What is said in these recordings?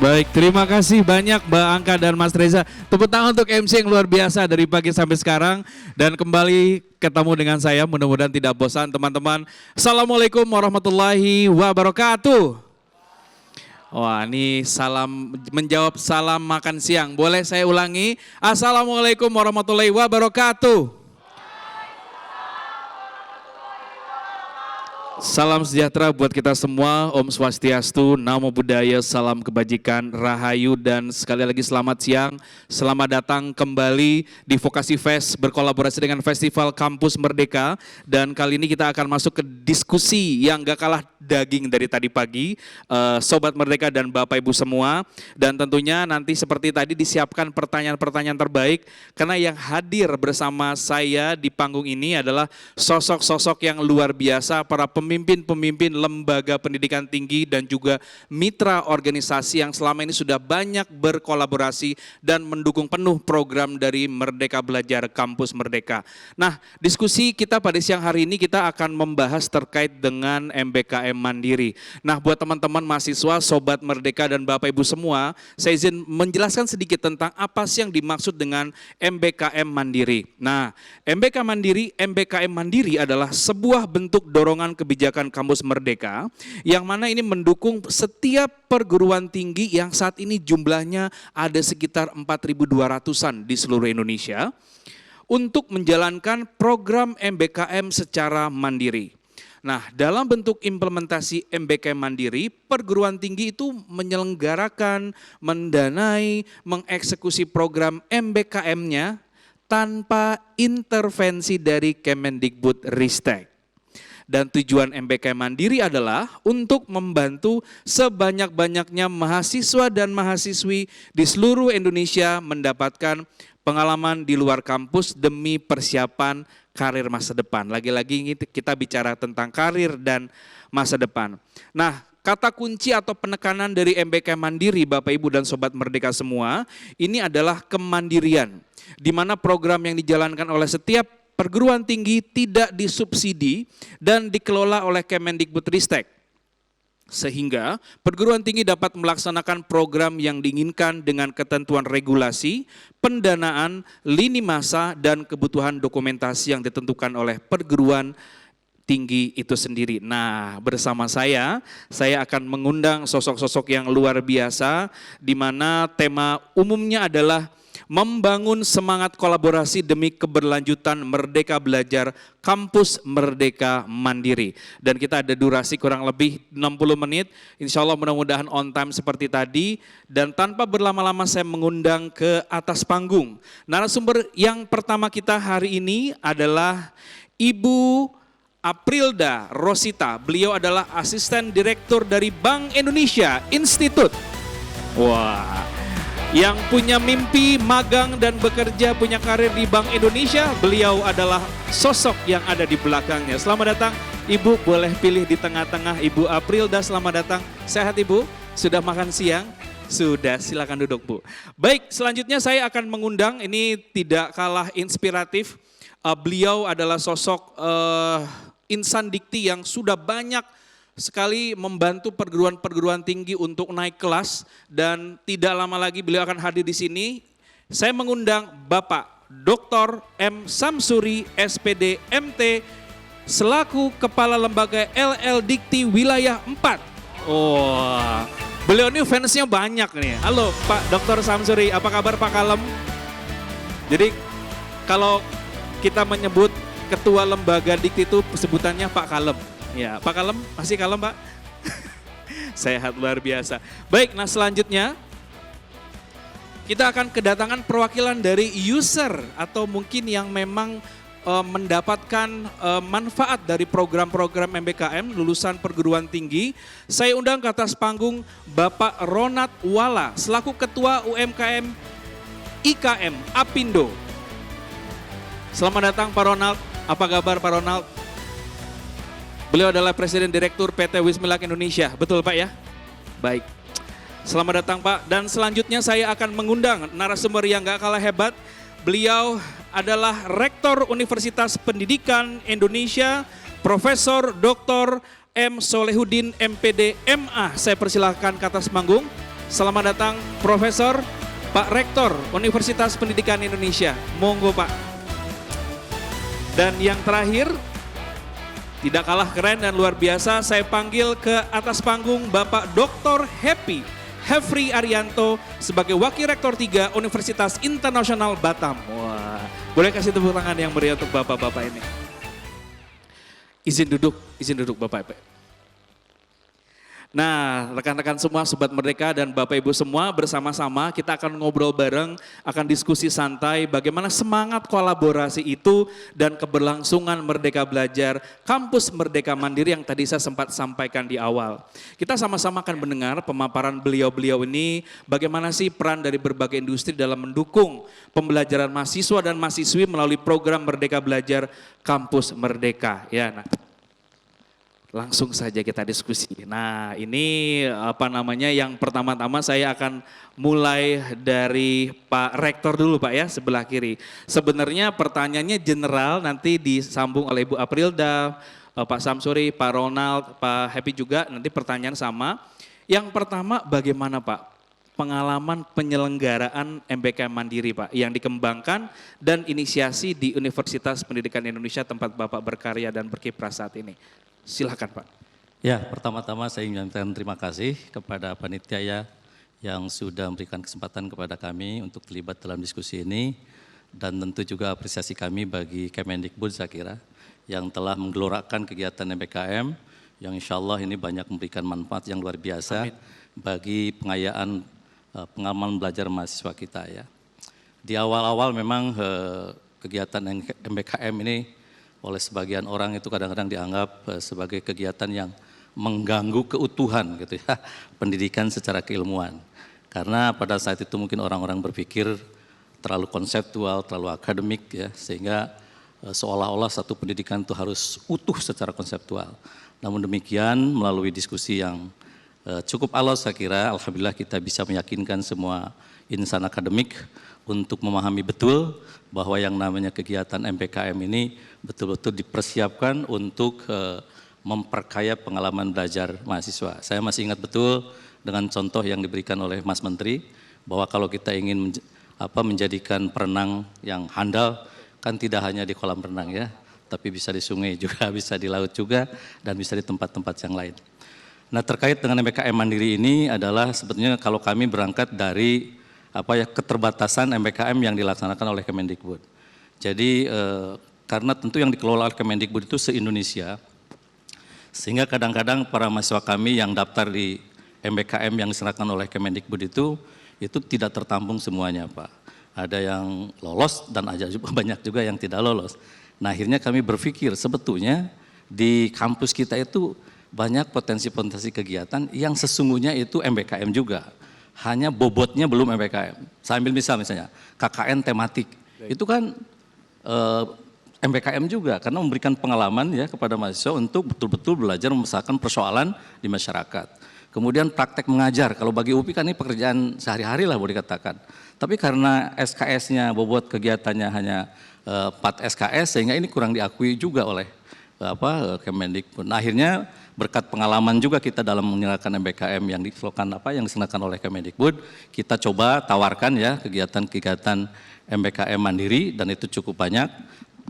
Baik, terima kasih banyak Mbak Angka dan Mas Reza. Tepuk tangan untuk MC yang luar biasa dari pagi sampai sekarang. Dan kembali ketemu dengan saya, mudah-mudahan tidak bosan teman-teman. Assalamualaikum warahmatullahi wabarakatuh. Wah, ini salam menjawab salam makan siang. Boleh saya ulangi? Assalamualaikum warahmatullahi wabarakatuh. Salam sejahtera buat kita semua, Om Swastiastu, Namo Buddhaya, salam kebajikan, rahayu, dan sekali lagi selamat siang. Selamat datang kembali di Vokasi Fest berkolaborasi dengan Festival Kampus Merdeka. Dan kali ini kita akan masuk ke diskusi yang gak kalah daging dari tadi pagi, Sobat Merdeka dan Bapak Ibu semua. Dan tentunya nanti seperti tadi disiapkan pertanyaan-pertanyaan terbaik, karena yang hadir bersama saya di panggung ini adalah sosok-sosok yang luar biasa, para pemimpin-pemimpin lembaga pendidikan tinggi dan juga mitra organisasi yang selama ini sudah banyak berkolaborasi dan mendukung penuh program dari Merdeka Belajar Kampus Merdeka. Nah, diskusi kita pada siang hari ini kita akan membahas terkait dengan MBKM Mandiri. Nah, buat teman-teman mahasiswa, Sobat Merdeka dan Bapak Ibu semua, saya izin menjelaskan sedikit tentang apa sih yang dimaksud dengan MBKM Mandiri. Nah, MBKM Mandiri adalah sebuah bentuk dorongan kebijakan Kampus Merdeka yang mana ini mendukung setiap perguruan tinggi yang saat ini jumlahnya ada sekitar 4.200-an di seluruh Indonesia untuk menjalankan program MBKM secara mandiri. Nah, dalam bentuk implementasi MBKM Mandiri, perguruan tinggi itu menyelenggarakan, mendanai, mengeksekusi program MBKM-nya tanpa intervensi dari Kemendikbudristek. Dan tujuan MBKM Mandiri adalah untuk membantu sebanyak-banyaknya mahasiswa dan mahasiswi di seluruh Indonesia mendapatkan pengalaman di luar kampus demi persiapan karir masa depan. Lagi-lagi kita bicara tentang karir dan masa depan. Nah, kata kunci atau penekanan dari MBKM Mandiri, Bapak Ibu dan Sobat Merdeka semua, ini adalah kemandirian, di mana program yang dijalankan oleh setiap perguruan tinggi tidak disubsidi dan dikelola oleh Kemendikbudristek. Sehingga perguruan tinggi dapat melaksanakan program yang diinginkan dengan ketentuan regulasi, pendanaan, lini masa, dan kebutuhan dokumentasi yang ditentukan oleh perguruan tinggi itu sendiri. Nah, bersama saya akan mengundang sosok-sosok yang luar biasa, di mana tema umumnya adalah membangun semangat kolaborasi demi keberlanjutan Merdeka Belajar Kampus Merdeka Mandiri. Dan kita ada durasi kurang lebih 60 menit, insya Allah mudah-mudahan on time seperti tadi. Dan tanpa berlama-lama saya mengundang ke atas panggung. Narasumber yang pertama kita hari ini adalah Ibu Aprilda Rosita. Beliau adalah Asisten Direktur dari Bank Indonesia Institute. Wah, yang punya mimpi magang dan bekerja, punya karir di Bank Indonesia, beliau adalah sosok yang ada di belakangnya. Selamat datang Ibu, boleh pilih di tengah-tengah. Ibu Aprilda, selamat datang. Sehat Ibu? Sudah makan siang? Sudah, silakan duduk Bu. Baik, selanjutnya saya akan mengundang, ini tidak kalah inspiratif. Beliau adalah sosok insan dikti yang sudah banyak sekali membantu perguruan-perguruan tinggi untuk naik kelas, dan tidak lama lagi beliau akan hadir di sini. Saya mengundang Bapak Dr. M. Samsuri, SPD, MT, selaku Kepala Lembaga LL Dikti Wilayah 4. Oh, beliau ini fansnya banyak nih. Halo Pak Dr. Samsuri, apa kabar Pak Kalem? Jadi kalau kita menyebut Ketua Lembaga Dikti itu sebutannya Pak Kalem. Ya, Pak Kalem, masih kalem Pak? Sehat luar biasa. Baik, nah selanjutnya kita akan kedatangan perwakilan dari user atau mungkin yang memang mendapatkan manfaat dari program-program MBKM lulusan perguruan tinggi. Saya undang ke atas panggung Bapak Ronald Wala selaku Ketua UMKM IKM Apindo. Selamat datang Pak Ronald. Apa kabar Pak Ronald? Beliau adalah Presiden Direktur PT Wismilak Indonesia, betul Pak ya? Baik, selamat datang Pak. Dan selanjutnya saya akan mengundang narasumber yang gak kalah hebat. Beliau adalah Rektor Universitas Pendidikan Indonesia, Profesor Dr. M. Solehudin, MPD, MA. Saya persilahkan ke atas panggung. Selamat datang Profesor Pak Rektor Universitas Pendidikan Indonesia. Monggo Pak. Dan yang terakhir, tidak kalah keren dan luar biasa, saya panggil ke atas panggung Bapak Dr. Hefri Arianto sebagai Wakil Rektor 3 Universitas Internasional Batam. Wah, boleh kasih tepuk tangan yang meriah untuk bapak-bapak ini. Izin duduk Bapak. Nah, rekan-rekan semua, Sobat Merdeka dan Bapak Ibu semua, bersama-sama kita akan ngobrol bareng, akan diskusi santai bagaimana semangat kolaborasi itu dan keberlangsungan Merdeka Belajar, Kampus Merdeka Mandiri yang tadi saya sempat sampaikan di awal. Kita sama-sama akan mendengar pemaparan beliau-beliau ini, bagaimana sih peran dari berbagai industri dalam mendukung pembelajaran mahasiswa dan mahasiswi melalui program Merdeka Belajar, Kampus Merdeka. Ya, nah. Langsung saja kita diskusi. Nah, ini yang pertama-tama saya akan mulai dari Pak Rektor dulu Pak ya, sebelah kiri. Sebenarnya pertanyaannya general, nanti disambung oleh Ibu Aprilda, Pak Samsuri, Pak Ronald, Pak Happy juga, nanti pertanyaan sama. Yang pertama, bagaimana Pak pengalaman penyelenggaraan MBKM Mandiri Pak yang dikembangkan dan inisiasi di Universitas Pendidikan Indonesia tempat Bapak berkarya dan berkiprah saat ini? Silakan Pak. Ya, pertama-tama saya ingin menyampaikan terima kasih kepada panitia ya yang sudah memberikan kesempatan kepada kami untuk terlibat dalam diskusi ini, dan tentu juga apresiasi kami bagi Kemendikbud saya kira yang telah menggelorakan kegiatan MBKM yang insya Allah ini banyak memberikan manfaat yang luar biasa. Amin. Bagi pengayaan pengalaman belajar mahasiswa kita ya. Di awal-awal memang kegiatan MBKM ini oleh sebagian orang itu kadang-kadang dianggap sebagai kegiatan yang mengganggu keutuhan gitu ya, pendidikan secara keilmuan. Karena pada saat itu mungkin orang-orang berpikir terlalu konseptual, terlalu akademik ya, sehingga seolah-olah satu pendidikan itu harus utuh secara konseptual. Namun demikian melalui diskusi yang cukup alot saya kira, alhamdulillah kita bisa meyakinkan semua insan akademik untuk memahami betul bahwa yang namanya kegiatan MBKM ini betul-betul dipersiapkan untuk memperkaya pengalaman belajar mahasiswa. Saya masih ingat betul dengan contoh yang diberikan oleh Mas Menteri, bahwa kalau kita ingin menjadikan perenang yang handal, kan tidak hanya di kolam renang ya, tapi bisa di sungai juga, bisa di laut juga, dan bisa di tempat-tempat yang lain. Nah, terkait dengan MBKM Mandiri ini adalah sebetulnya kalau kami berangkat dari keterbatasan MBKM yang dilaksanakan oleh Kemendikbud. Jadi karena tentu yang dikelola oleh Kemendikbud itu se-Indonesia, sehingga kadang-kadang para mahasiswa kami yang daftar di MBKM yang diserahkan oleh Kemendikbud itu tidak tertampung semuanya Pak. Ada yang lolos dan ada juga banyak juga yang tidak lolos. Nah, akhirnya kami berpikir sebetulnya di kampus kita itu banyak potensi-potensi kegiatan yang sesungguhnya itu MBKM juga. Hanya bobotnya belum MBKM. Saya ambil misalnya KKN tematik. Itu kan MBKM juga karena memberikan pengalaman ya kepada mahasiswa untuk betul-betul belajar memecahkan persoalan di masyarakat. Kemudian praktek mengajar. Kalau bagi UPI kan ini pekerjaan sehari-hari lah boleh dikatakan. Tapi karena SKS-nya bobot kegiatannya hanya 4 SKS sehingga ini kurang diakui juga oleh Kemendikbud. Nah, akhirnya berkat pengalaman juga kita dalam menyerahkan MBKM yang diselenggarakan oleh Kemendikbud, kita coba tawarkan ya kegiatan-kegiatan MBKM Mandiri dan itu cukup banyak.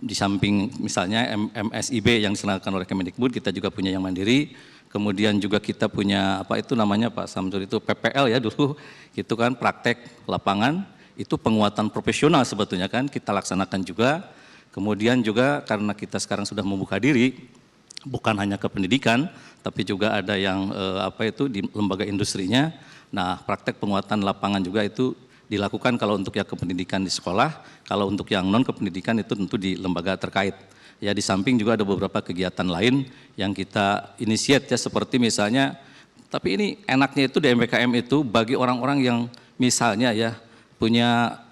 Di samping misalnya MSIB yang diselenggarakan oleh Kemendikbud, kita juga punya yang mandiri. Kemudian juga kita punya Pak Samsur itu PPL ya dulu, itu kan praktek lapangan, itu penguatan profesional sebetulnya kan kita laksanakan juga. Kemudian juga karena kita sekarang sudah membuka diri, bukan hanya ke pendidikan, tapi juga ada yang di lembaga industrinya. Nah, praktek penguatan lapangan juga itu dilakukan kalau untuk yang kependidikan di sekolah, kalau untuk yang non kependidikan itu tentu di lembaga terkait. Ya, di samping juga ada beberapa kegiatan lain yang kita inisiat ya, seperti misalnya, tapi ini enaknya itu di MBKM itu bagi orang-orang yang misalnya ya punya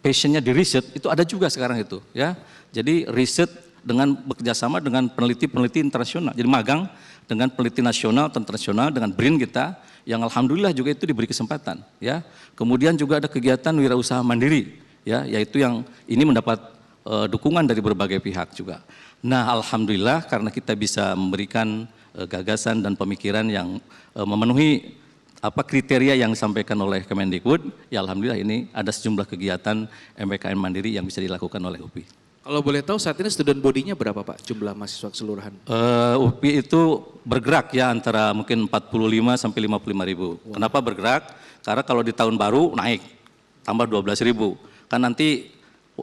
passionnya di riset, itu ada juga sekarang itu ya. Jadi riset dengan bekerjasama dengan peneliti-peneliti internasional. Jadi magang dengan peneliti nasional atau internasional dengan BRIN kita yang alhamdulillah juga itu diberi kesempatan ya. Kemudian juga ada kegiatan wirausaha mandiri ya, yaitu yang ini mendapat dukungan dari berbagai pihak juga. Nah, alhamdulillah karena kita bisa memberikan gagasan dan pemikiran yang memenuhi apa kriteria yang disampaikan oleh Kemendikbud, ya alhamdulillah ini ada sejumlah kegiatan MBKM mandiri yang bisa dilakukan oleh UPI. Kalau boleh tahu saat ini student body-nya berapa Pak jumlah mahasiswa keseluruhan? UPI itu bergerak ya antara mungkin 45 sampai 55 ribu. Wow. Kenapa bergerak? Karena kalau di tahun baru naik, tambah 12 ribu. Kan nanti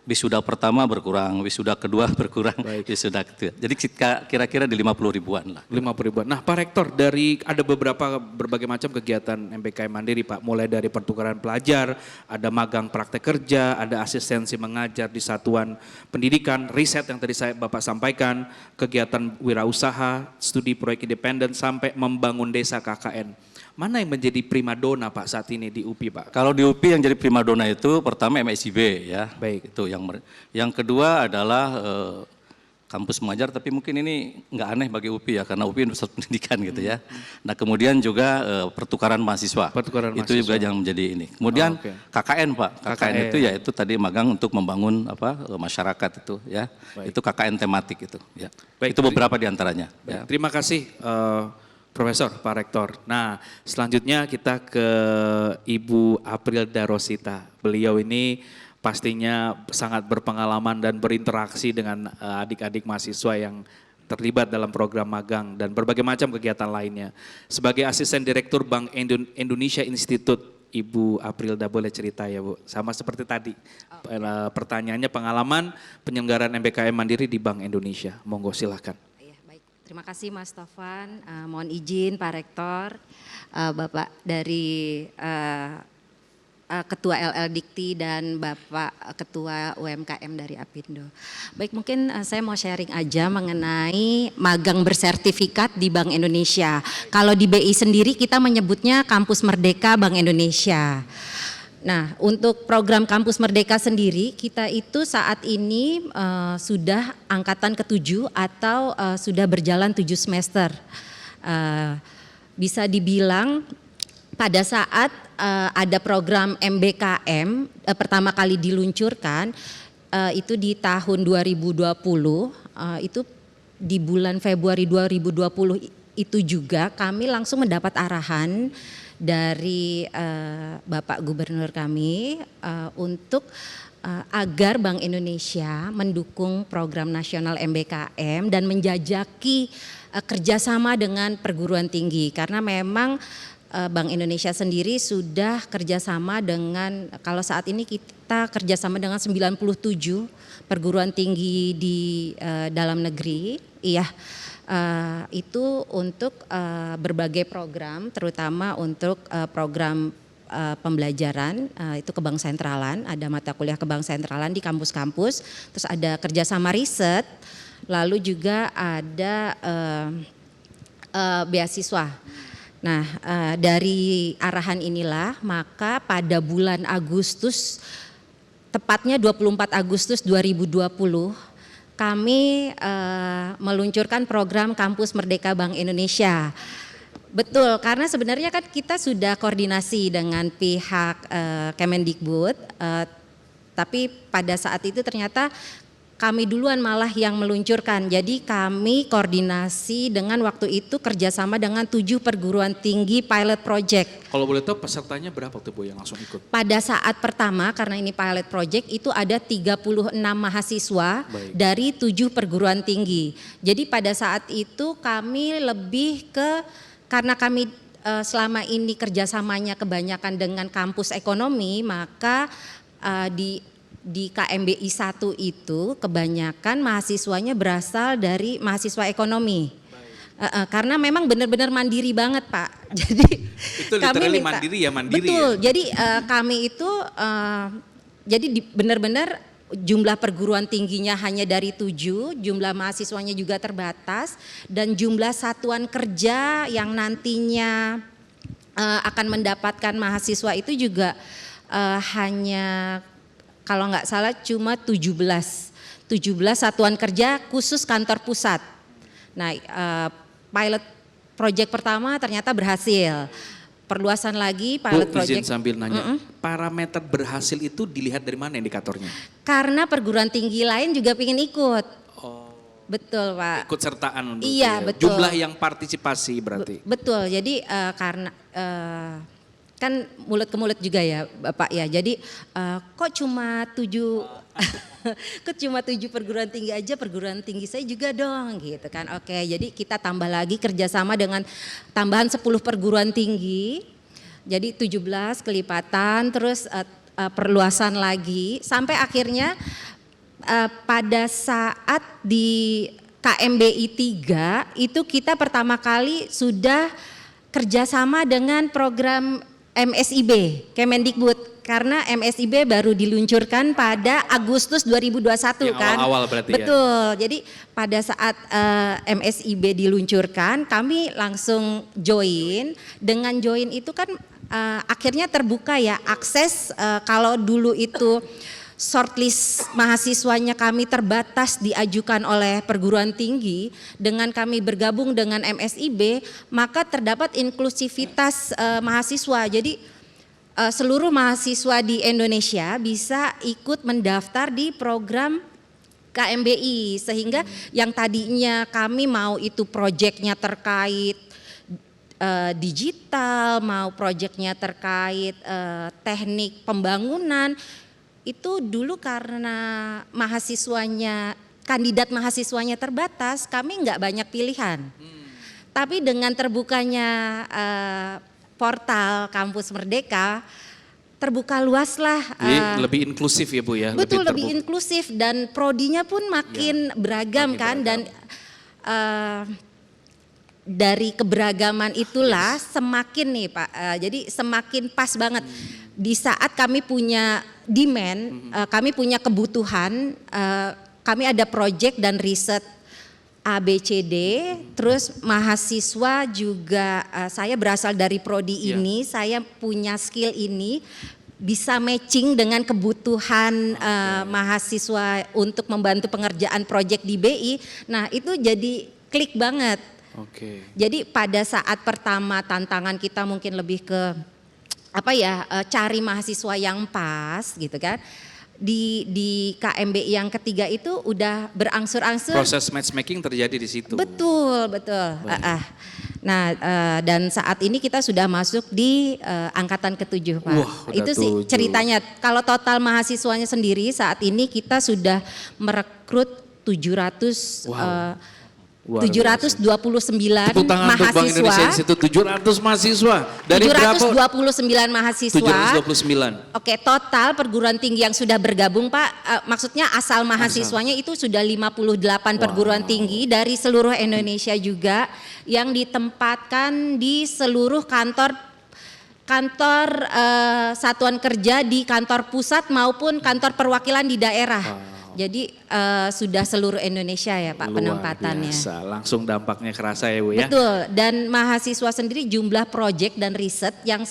wisuda pertama berkurang, wisuda kedua berkurang, wisuda ketiga. Jadi kira-kira di 50 ribuan lah. 50 ribuan. Nah Pak Rektor, ada berbagai macam kegiatan MBKM Mandiri Pak. Mulai dari pertukaran pelajar, ada magang praktek kerja, ada asistensi mengajar di satuan pendidikan, riset yang tadi Bapak sampaikan, kegiatan wirausaha, studi proyek independen, sampai membangun desa KKN. Mana yang menjadi primadona Pak saat ini di UPI Pak? Kalau di UPI yang jadi primadona itu pertama MSIB ya. Baik. Itu yang kedua adalah kampus mengajar, tapi mungkin ini nggak aneh bagi UPI ya karena UPI pusat pendidikan gitu ya. Nah kemudian juga pertukaran mahasiswa. Pertukaran itu juga yang menjadi ini. Kemudian KKN Pak. KKN itu ya itu tadi magang untuk membangun masyarakat itu ya. Baik. Itu KKN tematik itu ya. Baik. Itu beberapa di antaranya. Ya. Terima kasih Profesor, Pak Rektor. Nah, selanjutnya kita ke Ibu Aprilda Rosita. Beliau ini pastinya sangat berpengalaman dan berinteraksi dengan adik-adik mahasiswa yang terlibat dalam program magang dan berbagai macam kegiatan lainnya. Sebagai Asisten Direktur Bank Indonesia Institute, Ibu Aprilda boleh cerita ya Bu? Sama seperti tadi, pertanyaannya pengalaman penyelenggaraan MBKM Mandiri di Bank Indonesia. Monggo silahkan. Terima kasih Mas Taufan, mohon izin Pak Rektor, Bapak dari Ketua LL Dikti dan Bapak Ketua UMKM dari Apindo. Baik, mungkin saya mau sharing aja mengenai magang bersertifikat di Bank Indonesia. Kalau di BI sendiri kita menyebutnya Kampus Merdeka Bank Indonesia. Nah, untuk program Kampus Merdeka sendiri, kita itu saat ini sudah angkatan ke-7 atau sudah berjalan 7 semester. Bisa dibilang pada saat ada program MBKM pertama kali diluncurkan, itu di tahun 2020, itu di bulan Februari 2020 itu juga kami langsung mendapat arahan dari Bapak Gubernur kami untuk agar Bank Indonesia mendukung program nasional MBKM dan menjajaki kerjasama dengan perguruan tinggi, karena memang Bank Indonesia sendiri sudah kerjasama dengan, kalau saat ini kita kerjasama dengan 97 perguruan tinggi di dalam negeri, iya. Itu untuk berbagai program, terutama untuk program pembelajaran, itu ke bank sentralan, ada mata kuliah ke bank sentralan di kampus-kampus, terus ada kerjasama riset, lalu juga ada beasiswa. Nah, dari arahan inilah maka pada bulan Agustus, tepatnya 24 Agustus 2020, kami meluncurkan program Kampus Merdeka Bank Indonesia. Betul, karena sebenarnya kan kita sudah koordinasi dengan pihak Kemendikbud, tapi pada saat itu ternyata kami duluan malah yang meluncurkan. Jadi kami koordinasi dengan waktu itu kerjasama dengan 7 perguruan tinggi pilot project. Kalau boleh tahu pesertanya berapa tuh Bu yang langsung ikut? Pada saat pertama, karena ini pilot project, itu ada 36 mahasiswa dari 7 perguruan tinggi. Jadi pada saat itu kami lebih ke, karena kami selama ini kerjasamanya kebanyakan dengan kampus ekonomi, maka di KMBI 1 itu kebanyakan mahasiswanya berasal dari mahasiswa ekonomi. Karena memang benar-benar mandiri banget Pak. Jadi itu literally mandiri ya, mandiri. Betul, ya? Jadi kami itu jadi benar-benar jumlah perguruan tingginya hanya dari 7, jumlah mahasiswanya juga terbatas, dan jumlah satuan kerja yang nantinya akan mendapatkan mahasiswa itu juga hanya, kalau nggak salah cuma 17 satuan kerja khusus kantor pusat. Nah, pilot project pertama ternyata berhasil. Perluasan lagi pilot project. Izin sambil nanya, parameter berhasil itu dilihat dari mana indikatornya? Karena perguruan tinggi lain juga ingin ikut. Betul Pak. Ikut sertaan untuk Iya, ya. betul. Jumlah yang partisipasi berarti. Betul, jadi karena kan mulut ke mulut juga ya Bapak ya, jadi kok cuma 7 kok cuma 7 perguruan tinggi aja, perguruan tinggi saya juga dong gitu kan. Oke, jadi kita tambah lagi kerjasama dengan tambahan 10 perguruan tinggi, jadi 17 kelipatan, terus perluasan lagi sampai akhirnya pada saat di KMBI 3 itu kita pertama kali sudah kerjasama dengan program MSIB, Kemendikbud, karena MSIB baru diluncurkan pada Agustus 2021 yang kan. awal-awal berarti Betul, jadi pada saat MSIB diluncurkan kami langsung join, dengan join itu kan akhirnya terbuka ya akses, kalau dulu itu shortlist mahasiswanya kami terbatas diajukan oleh perguruan tinggi, dengan kami bergabung dengan MSIB maka terdapat inklusivitas mahasiswa. Jadi seluruh mahasiswa di Indonesia bisa ikut mendaftar di program KMBI, sehingga yang tadinya kami mau itu proyeknya terkait digital, mau proyeknya terkait teknik pembangunan, itu dulu karena kandidat mahasiswanya terbatas, kami nggak banyak pilihan. Tapi dengan terbukanya portal Kampus Merdeka, terbuka luas lah. Jadi lebih inklusif ya Bu ya? Betul, lebih inklusif dan prodinya pun makin beragam kan. Dan dari keberagaman itulah semakin nih Pak, jadi semakin pas banget. Di saat kami punya demand, kami punya kebutuhan, kami ada project dan riset ABCD, terus mahasiswa juga, saya berasal dari prodi ini, saya punya skill ini, bisa matching dengan kebutuhan mahasiswa untuk membantu pengerjaan project di BI. Nah itu jadi klik banget. Jadi pada saat pertama tantangan kita mungkin lebih ke cari mahasiswa yang pas gitu kan. Di KMBI yang ketiga itu udah berangsur-angsur. Proses matchmaking terjadi di situ. Betul. Nah dan saat ini kita sudah masuk di angkatan ke-7 Pak. Wah, itu sih 7. ceritanya. Kalau total mahasiswanya sendiri saat ini kita sudah merekrut 729 Tepuk tangan untuk Bank Indonesia mahasiswa. Institute, 700 mahasiswa. Dari 729 mahasiswa. 729. Oke, total perguruan tinggi yang sudah bergabung Pak, maksudnya asal mahasiswanya itu sudah 58 perguruan tinggi dari seluruh Indonesia juga, yang ditempatkan di seluruh kantor satuan kerja di kantor pusat maupun kantor perwakilan di daerah. Jadi sudah seluruh Indonesia ya Pak penempatannya. Luar biasa, langsung dampaknya kerasa ya Bu ya. Betul, dan mahasiswa sendiri jumlah proyek dan riset yang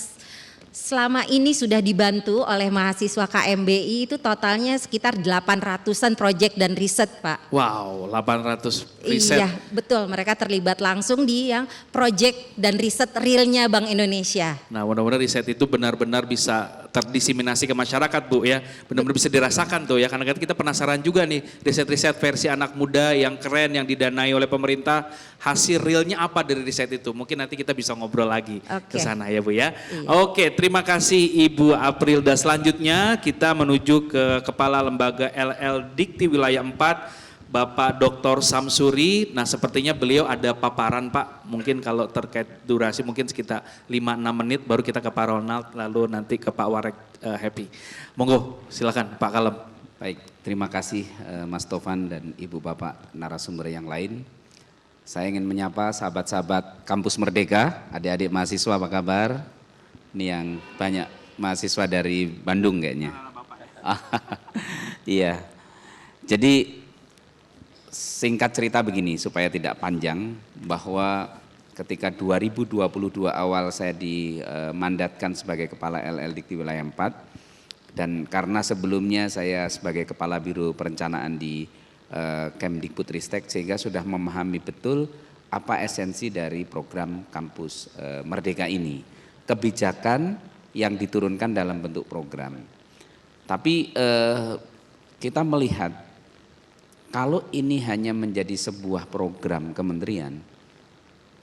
selama ini sudah dibantu oleh mahasiswa KMBI itu totalnya sekitar 800-an proyek dan riset Pak. Wow, 800 riset. Iya betul, mereka terlibat langsung di yang proyek dan riset realnya Bank Indonesia. Nah mudah-mudahan riset itu benar-benar bisa terdiseminasi ke masyarakat Bu ya, benar-benar bisa dirasakan tuh ya, karena kan kita penasaran juga nih riset-riset versi anak muda yang keren yang didanai oleh pemerintah, hasil realnya apa dari riset itu, mungkin nanti kita bisa ngobrol lagi ke sana ya Bu ya. Oke, terima kasih Ibu Aprilda. Selanjutnya kita menuju ke Kepala Lembaga LL Dikti Wilayah 4, Bapak Dr. Samsuri. Nah sepertinya beliau ada paparan Pak, mungkin kalau terkait durasi mungkin sekitar 5-6 menit baru kita ke Pak Ronald, lalu nanti ke Pak Warek Happy. Monggo silakan Pak Kalem. Baik, terima kasih Mas Tovan dan Ibu Bapak narasumber yang lain. Saya ingin menyapa sahabat-sahabat Kampus Merdeka, adik-adik mahasiswa apa kabar? Ini yang banyak mahasiswa dari Bandung kayaknya. Iya, jadi singkat cerita begini supaya tidak panjang, bahwa ketika 2022 awal saya dimandatkan sebagai Kepala LL Dikti Wilayah 4, dan karena sebelumnya saya sebagai Kepala Biro Perencanaan di Kemdikbudristek, sehingga sudah memahami betul apa esensi dari program Kampus Merdeka ini, kebijakan yang diturunkan dalam bentuk program. Tapi kita melihat kalau ini hanya menjadi sebuah program kementerian,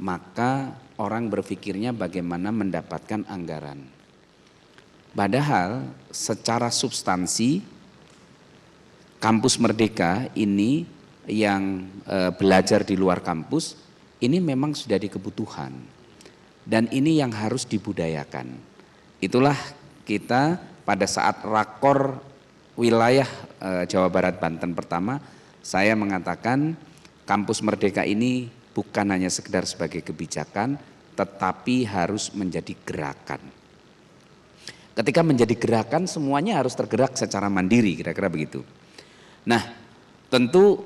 maka orang berpikirnya bagaimana mendapatkan anggaran. Padahal secara substansi Kampus Merdeka ini yang belajar di luar kampus ini memang sudah di kebutuhan dan ini yang harus dibudayakan. Itulah kita pada saat rakor wilayah Jawa Barat Banten pertama, saya mengatakan Kampus Merdeka ini bukan hanya sekedar sebagai kebijakan, tetapi harus menjadi gerakan. Ketika menjadi gerakan, semuanya harus tergerak secara mandiri, kira-kira begitu. Nah, tentu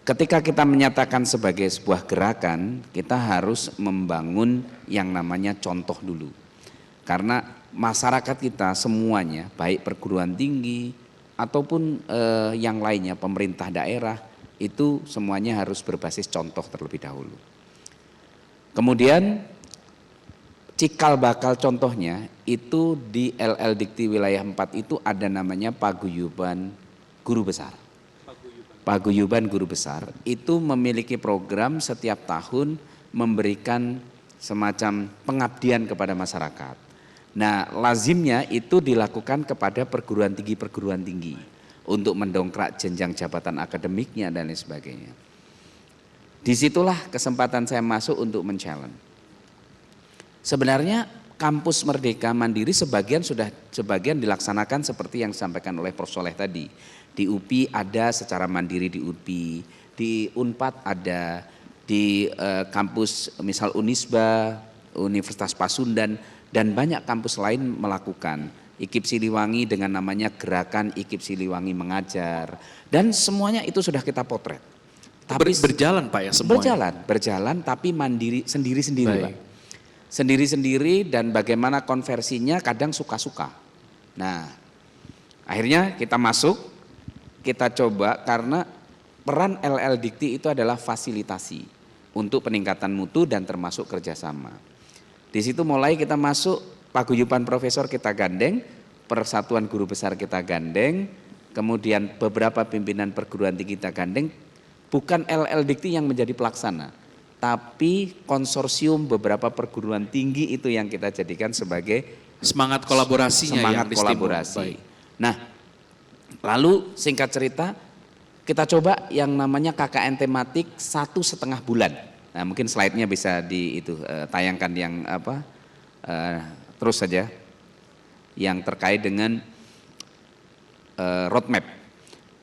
ketika kita menyatakan sebagai sebuah gerakan, kita harus membangun yang namanya contoh dulu. Karena masyarakat kita semuanya, baik perguruan tinggi ataupun yang lainnya, pemerintah daerah, itu semuanya harus berbasis contoh terlebih dahulu. Kemudian cikal bakal contohnya itu di LL Dikti wilayah 4 itu ada namanya Paguyuban Guru Besar. Paguyuban Guru Besar itu memiliki program setiap tahun memberikan semacam pengabdian kepada masyarakat. Nah, lazimnya itu dilakukan kepada perguruan tinggi untuk mendongkrak jenjang jabatan akademiknya dan lain sebagainya. Disitulah kesempatan saya masuk untuk men-challenge. Sebenarnya Kampus Merdeka Mandiri sebagian dilaksanakan seperti yang disampaikan oleh Prof. Soleh tadi. Di UPI ada secara mandiri di UPI, di Unpad ada, di kampus misal Unisba, Universitas Pasundan, dan banyak kampus lain melakukan. IKIP Siliwangi dengan namanya Gerakan IKIP Siliwangi Mengajar, dan semuanya itu sudah kita potret. Tapi berjalan Pak ya semuanya? Berjalan tapi mandiri, sendiri-sendiri Pak. Sendiri-sendiri, dan bagaimana konversinya kadang suka-suka. Nah, akhirnya kita masuk, kita coba karena peran LL Dikti itu adalah fasilitasi untuk peningkatan mutu dan termasuk kerjasama. Di situ mulai kita masuk, paguyuban profesor kita gandeng, persatuan guru besar kita gandeng, kemudian beberapa pimpinan perguruan tinggi kita gandeng. Bukan LL Dikti yang menjadi pelaksana, tapi konsorsium beberapa perguruan tinggi itu yang kita jadikan sebagai semangat kolaborasinya, semangat yang kolaborasi. Nah, lalu singkat cerita kita coba yang namanya KKN tematik 1,5 bulan. Nah, mungkin slide-nya bisa tayangkan yang terus saja yang terkait dengan roadmap.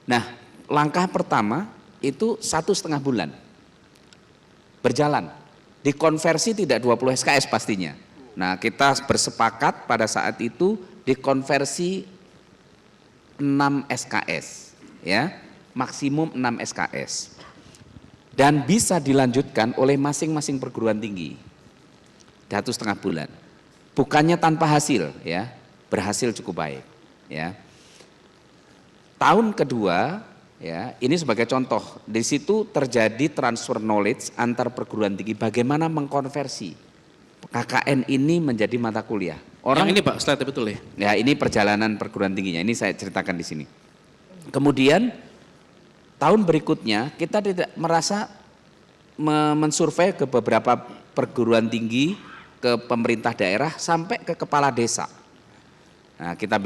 Nah, langkah pertama itu 1,5 bulan berjalan, dikonversi tidak 20 SKS pastinya. Nah, kita bersepakat pada saat itu dikonversi 6 SKS, ya, maksimum 6 SKS. Dan bisa dilanjutkan oleh masing-masing perguruan tinggi. 1,5 bulan. Bukannya tanpa hasil, ya, berhasil cukup baik, ya. Tahun kedua, ya, ini sebagai contoh, di situ terjadi transfer knowledge antar perguruan tinggi, bagaimana mengkonversi KKN ini menjadi mata kuliah. Yang ini Pak, slide betul ya? Ya, ini perjalanan perguruan tingginya, ini saya ceritakan di sini. Kemudian tahun berikutnya kita tidak merasa mensurvei ke beberapa perguruan tinggi, ke pemerintah daerah sampai ke kepala desa. Nah, kita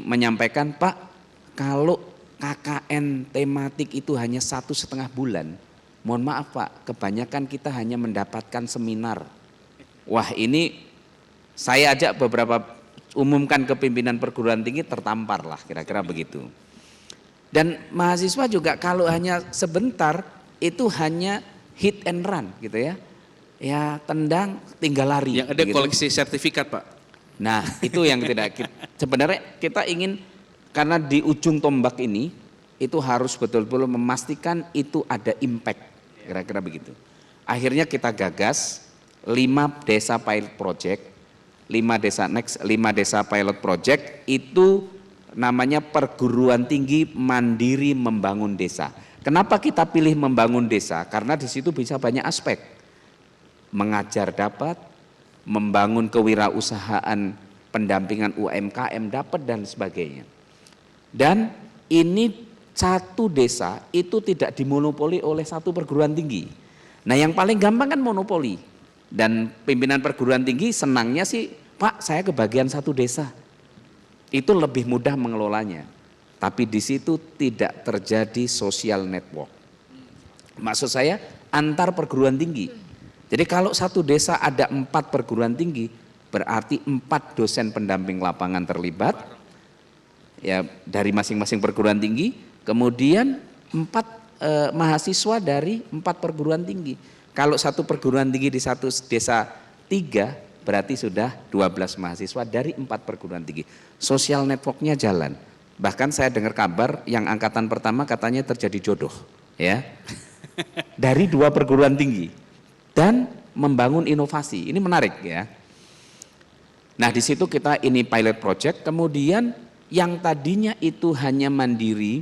menyampaikan, Pak, kalau KKN tematik itu hanya 1,5 bulan, mohon maaf Pak, kebanyakan kita hanya mendapatkan seminar. Wah, ini saya ajak umumkan ke pimpinan perguruan tinggi, tertampar lah, kira-kira begitu. Dan mahasiswa juga kalau hanya sebentar itu hanya hit and run gitu ya. Ya tendang tinggal lari. Yang ada gitu. Koleksi sertifikat Pak. Nah itu yang sebenarnya kita ingin, karena di ujung tombak ini itu harus betul-betul memastikan itu ada impact, kira-kira begitu. Akhirnya kita gagas 5 desa pilot project, 5 desa pilot project itu namanya perguruan tinggi mandiri membangun desa. Kenapa kita pilih membangun desa? Karena di situ bisa banyak aspek. Mengajar dapat, membangun kewirausahaan, pendampingan UMKM dapat dan sebagainya. Dan ini satu desa itu tidak dimonopoli oleh satu perguruan tinggi. Nah yang paling gampang kan monopoli. Dan pimpinan perguruan tinggi senangnya sih, Pak saya kebagian satu desa. Itu lebih mudah mengelolanya. Tapi di situ tidak terjadi social network. Maksud saya antar perguruan tinggi. Jadi kalau satu desa ada 4 perguruan tinggi, berarti 4 dosen pendamping lapangan terlibat ya dari masing-masing perguruan tinggi, kemudian 4 mahasiswa dari 4 perguruan tinggi. Kalau satu perguruan tinggi di satu desa 3, berarti sudah 12 mahasiswa dari 4 perguruan tinggi. Social networknya jalan. Bahkan saya dengar kabar yang angkatan pertama katanya terjadi jodoh, ya, dari 2 perguruan tinggi dan membangun inovasi. Ini menarik ya. Nah di situ kita ini pilot project, kemudian yang tadinya itu hanya mandiri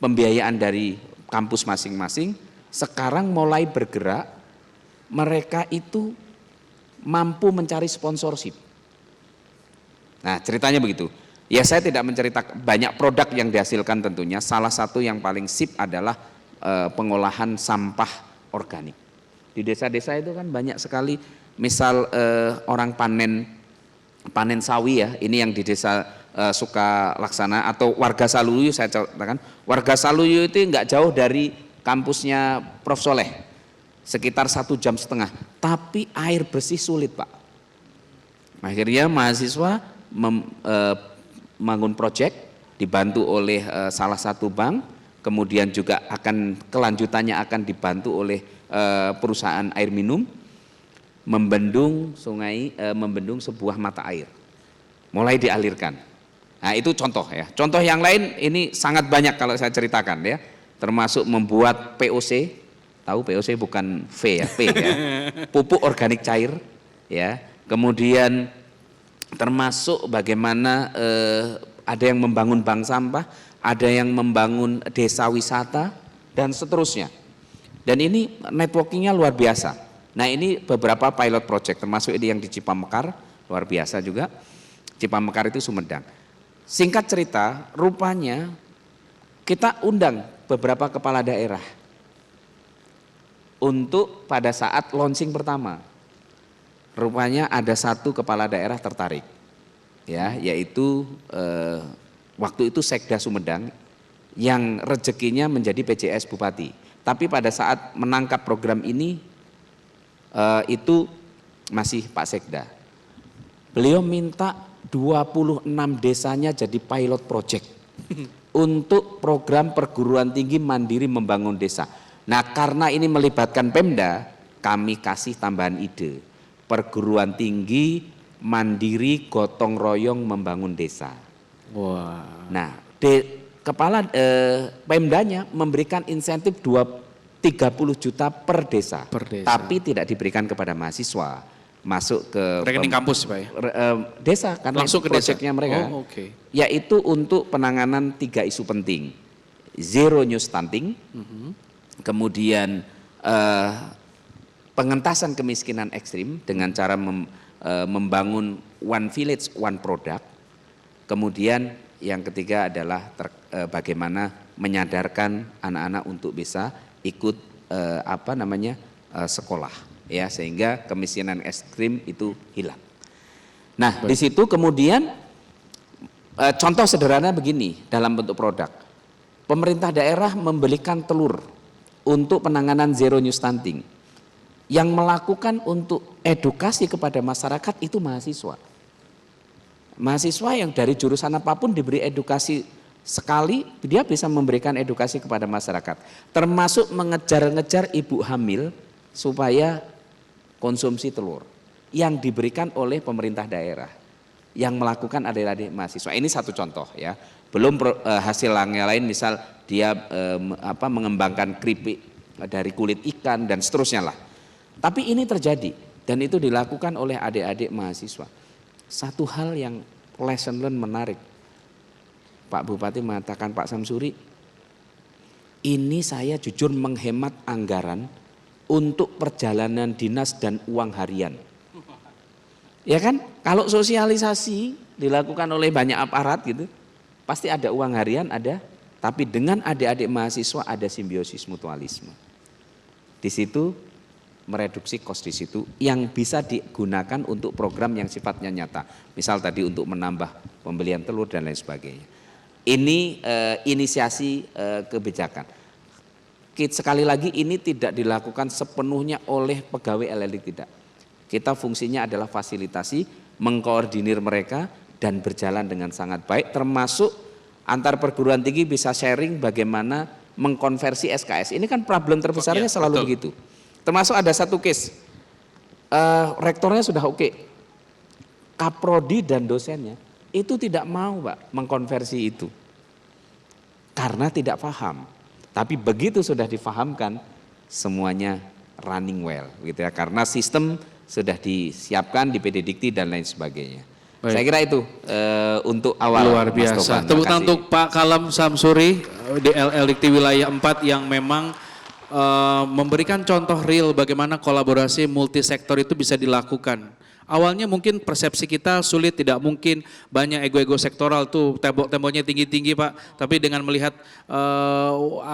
pembiayaan dari kampus masing-masing, sekarang mulai bergerak, mereka itu mampu mencari sponsorship. Nah ceritanya begitu. Ya saya tidak menceritakan banyak produk yang dihasilkan tentunya, salah satu yang paling sip adalah pengolahan sampah organik. Di desa-desa itu kan banyak sekali, misal orang panen sawi ya, ini yang di desa Sukalaksana atau warga Saluyu saya katakan, warga Saluyu itu nggak jauh dari kampusnya Prof. Soleh, sekitar 1,5 jam, tapi air bersih sulit Pak. Akhirnya mahasiswa membangun proyek dibantu oleh salah satu bank, kemudian juga akan kelanjutannya akan dibantu oleh perusahaan air minum, membendung sebuah mata air, mulai dialirkan. Nah itu contoh ya. Contoh yang lain ini sangat banyak kalau saya ceritakan ya, termasuk membuat POC, tahu POC bukan V ya, P ya, pupuk organik cair ya. Kemudian termasuk bagaimana ada yang membangun bank sampah, ada yang membangun desa wisata dan seterusnya. Dan ini networkingnya luar biasa. Nah ini beberapa pilot project, termasuk ini yang di Cipamekar, luar biasa juga. Cipamekar itu Sumedang. Singkat cerita, rupanya kita undang beberapa kepala daerah untuk pada saat launching pertama. Rupanya ada satu kepala daerah tertarik, ya, yaitu waktu itu Sekda Sumedang yang rezekinya menjadi PJS Bupati. Tapi pada saat menangkap program ini itu masih Pak Sekda. Beliau minta 26 desanya jadi pilot project untuk program perguruan tinggi mandiri membangun desa. Nah karena ini melibatkan Pemda, kami kasih tambahan ide, perguruan tinggi mandiri gotong royong membangun desa. Wah. Nah kepala Pemdanya memberikan insentif 30 juta per desa, tapi tidak diberikan kepada mahasiswa, masuk ke rekening kampus Pak ya? Desa, karena langsung itu ke desa proyeknya mereka. Oh, okay. Yaitu untuk penanganan 3 isu penting, zero new stunting, kemudian pengentasan kemiskinan ekstrim dengan cara membangun one village one product, kemudian yang ketiga adalah bagaimana menyadarkan anak-anak untuk bisa ikut sekolah ya, sehingga kemiskinan ekstrim itu hilang. Nah, di situ kemudian contoh sederhana begini dalam bentuk produk. Pemerintah daerah membelikan telur untuk penanganan zero new stunting. Yang melakukan untuk edukasi kepada masyarakat itu mahasiswa. Mahasiswa yang dari jurusan apapun diberi edukasi sekali, dia bisa memberikan edukasi kepada masyarakat, termasuk mengejar-ngejar ibu hamil supaya konsumsi telur yang diberikan oleh pemerintah daerah, yang melakukan adik-adik mahasiswa. Ini satu contoh ya, belum hasil yang lain, misal dia mengembangkan keripik dari kulit ikan dan seterusnya lah. Tapi ini terjadi dan itu dilakukan oleh adik-adik mahasiswa. Satu hal yang lesson learn menarik, Pak Bupati mengatakan, Pak Samsuri, ini saya jujur menghemat anggaran untuk perjalanan dinas dan uang harian. Ya kan, kalau sosialisasi dilakukan oleh banyak aparat gitu, pasti ada uang harian, ada tapi dengan adik-adik mahasiswa ada simbiosis mutualisme. Di situ mereduksi kos di situ yang bisa digunakan untuk program yang sifatnya nyata. Misal tadi untuk menambah pembelian telur dan lain sebagainya. Ini inisiasi kebijakan. Sekali lagi ini tidak dilakukan sepenuhnya oleh pegawai LLI, tidak. Kita fungsinya adalah fasilitasi, mengkoordinir mereka dan berjalan dengan sangat baik, termasuk antar perguruan tinggi bisa sharing bagaimana mengkonversi SKS. Ini kan problem terbesarnya selalu betul. Begitu. Termasuk ada satu case, rektornya sudah oke, kaprodi dan dosennya itu tidak mau Pak mengkonversi itu karena tidak paham. Tapi begitu sudah difahamkan semuanya running well gitu ya, karena sistem sudah disiapkan di PD Dikti dan lain sebagainya. Baik. Saya kira itu untuk awal. Luar biasa. Tepuk tangan untuk Pak Kalam Samsuri di LL Dikti Wilayah 4 yang memang memberikan contoh real bagaimana kolaborasi multisektor itu bisa dilakukan. Awalnya mungkin persepsi kita sulit, tidak mungkin, banyak ego-ego sektoral tuh, tembok-temboknya tinggi-tinggi Pak. Tapi dengan melihat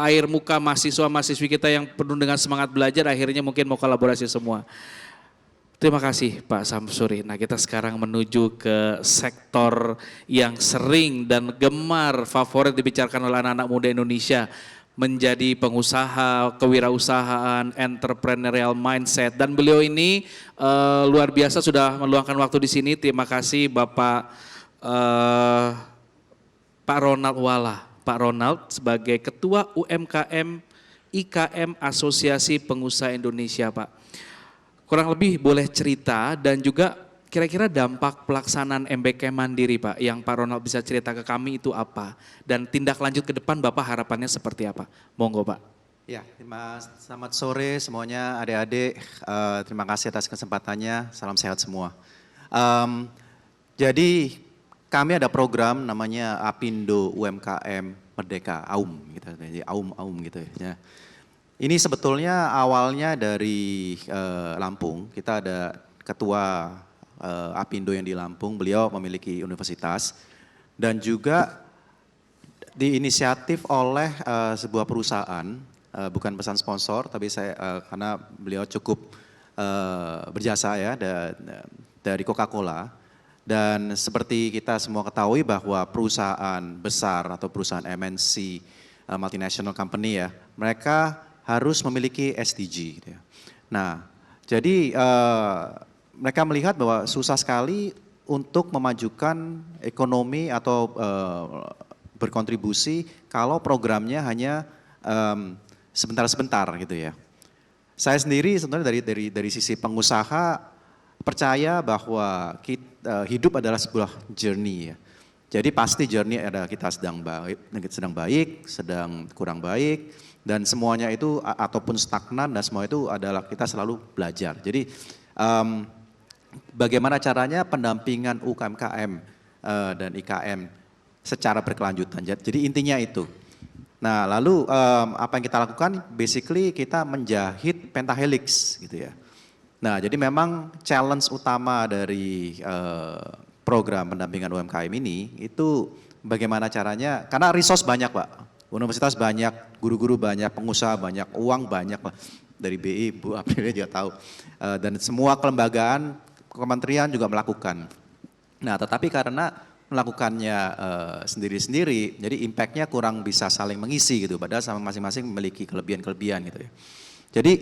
air muka mahasiswa-mahasiswi kita yang penuh dengan semangat belajar, akhirnya mungkin mau kolaborasi semua. Terima kasih Pak Samsuri. Nah kita sekarang menuju ke sektor yang sering dan gemar favorit dibicarakan oleh anak-anak muda Indonesia. Menjadi pengusaha, kewirausahaan, entrepreneurial mindset. Dan beliau ini luar biasa sudah meluangkan waktu di sini. Terima kasih Bapak Pak Ronald Wala. Pak Ronald sebagai Ketua UMKM IKM Asosiasi Pengusaha Indonesia Pak. Kurang lebih boleh cerita dan juga kira-kira dampak pelaksanaan MBK Mandiri Pak, yang Pak Ronald bisa cerita ke kami itu apa? Dan tindak lanjut ke depan Bapak harapannya seperti apa? Monggo Pak. Ya, selamat sore semuanya adik-adik, terima kasih atas kesempatannya, salam sehat semua. Jadi kami ada program namanya Apindo UMKM Merdeka, AUM, gitu, jadi AUM gitu ya. Ini sebetulnya awalnya dari Lampung, kita ada ketua Apindo yang di Lampung, beliau memiliki universitas dan juga diinisiatif oleh sebuah perusahaan, bukan pesan sponsor, tapi saya karena beliau cukup berjasa ya dari Coca-Cola. Dan seperti kita semua ketahui bahwa perusahaan besar atau perusahaan MNC, multinational company ya, mereka harus memiliki SDG. Gitu ya. Nah, jadi mereka melihat bahwa susah sekali untuk memajukan ekonomi atau berkontribusi kalau programnya hanya sebentar-sebentar gitu ya. Saya sendiri sebenarnya dari sisi pengusaha percaya bahwa hidup adalah sebuah journey ya. Jadi pasti journey ada kita sedang baik, sedang kurang baik, dan semuanya itu ataupun stagnan dan semua itu adalah kita selalu belajar. Jadi bagaimana caranya pendampingan UMKM dan IKM secara berkelanjutan. Jadi intinya itu. Nah lalu apa yang kita lakukan, basically kita menjahit pentahelix gitu ya. Nah jadi memang challenge utama dari program pendampingan UMKM ini itu bagaimana caranya, karena resource banyak Pak, universitas banyak, guru-guru banyak, pengusaha banyak, uang banyak lah. Dari BI, Bu Aprilia juga tahu. Dan semua kelembagaan, kementerian juga melakukan. Nah tetapi karena melakukannya sendiri-sendiri, jadi impactnya kurang bisa saling mengisi gitu, padahal sama masing-masing memiliki kelebihan-kelebihan gitu ya. Jadi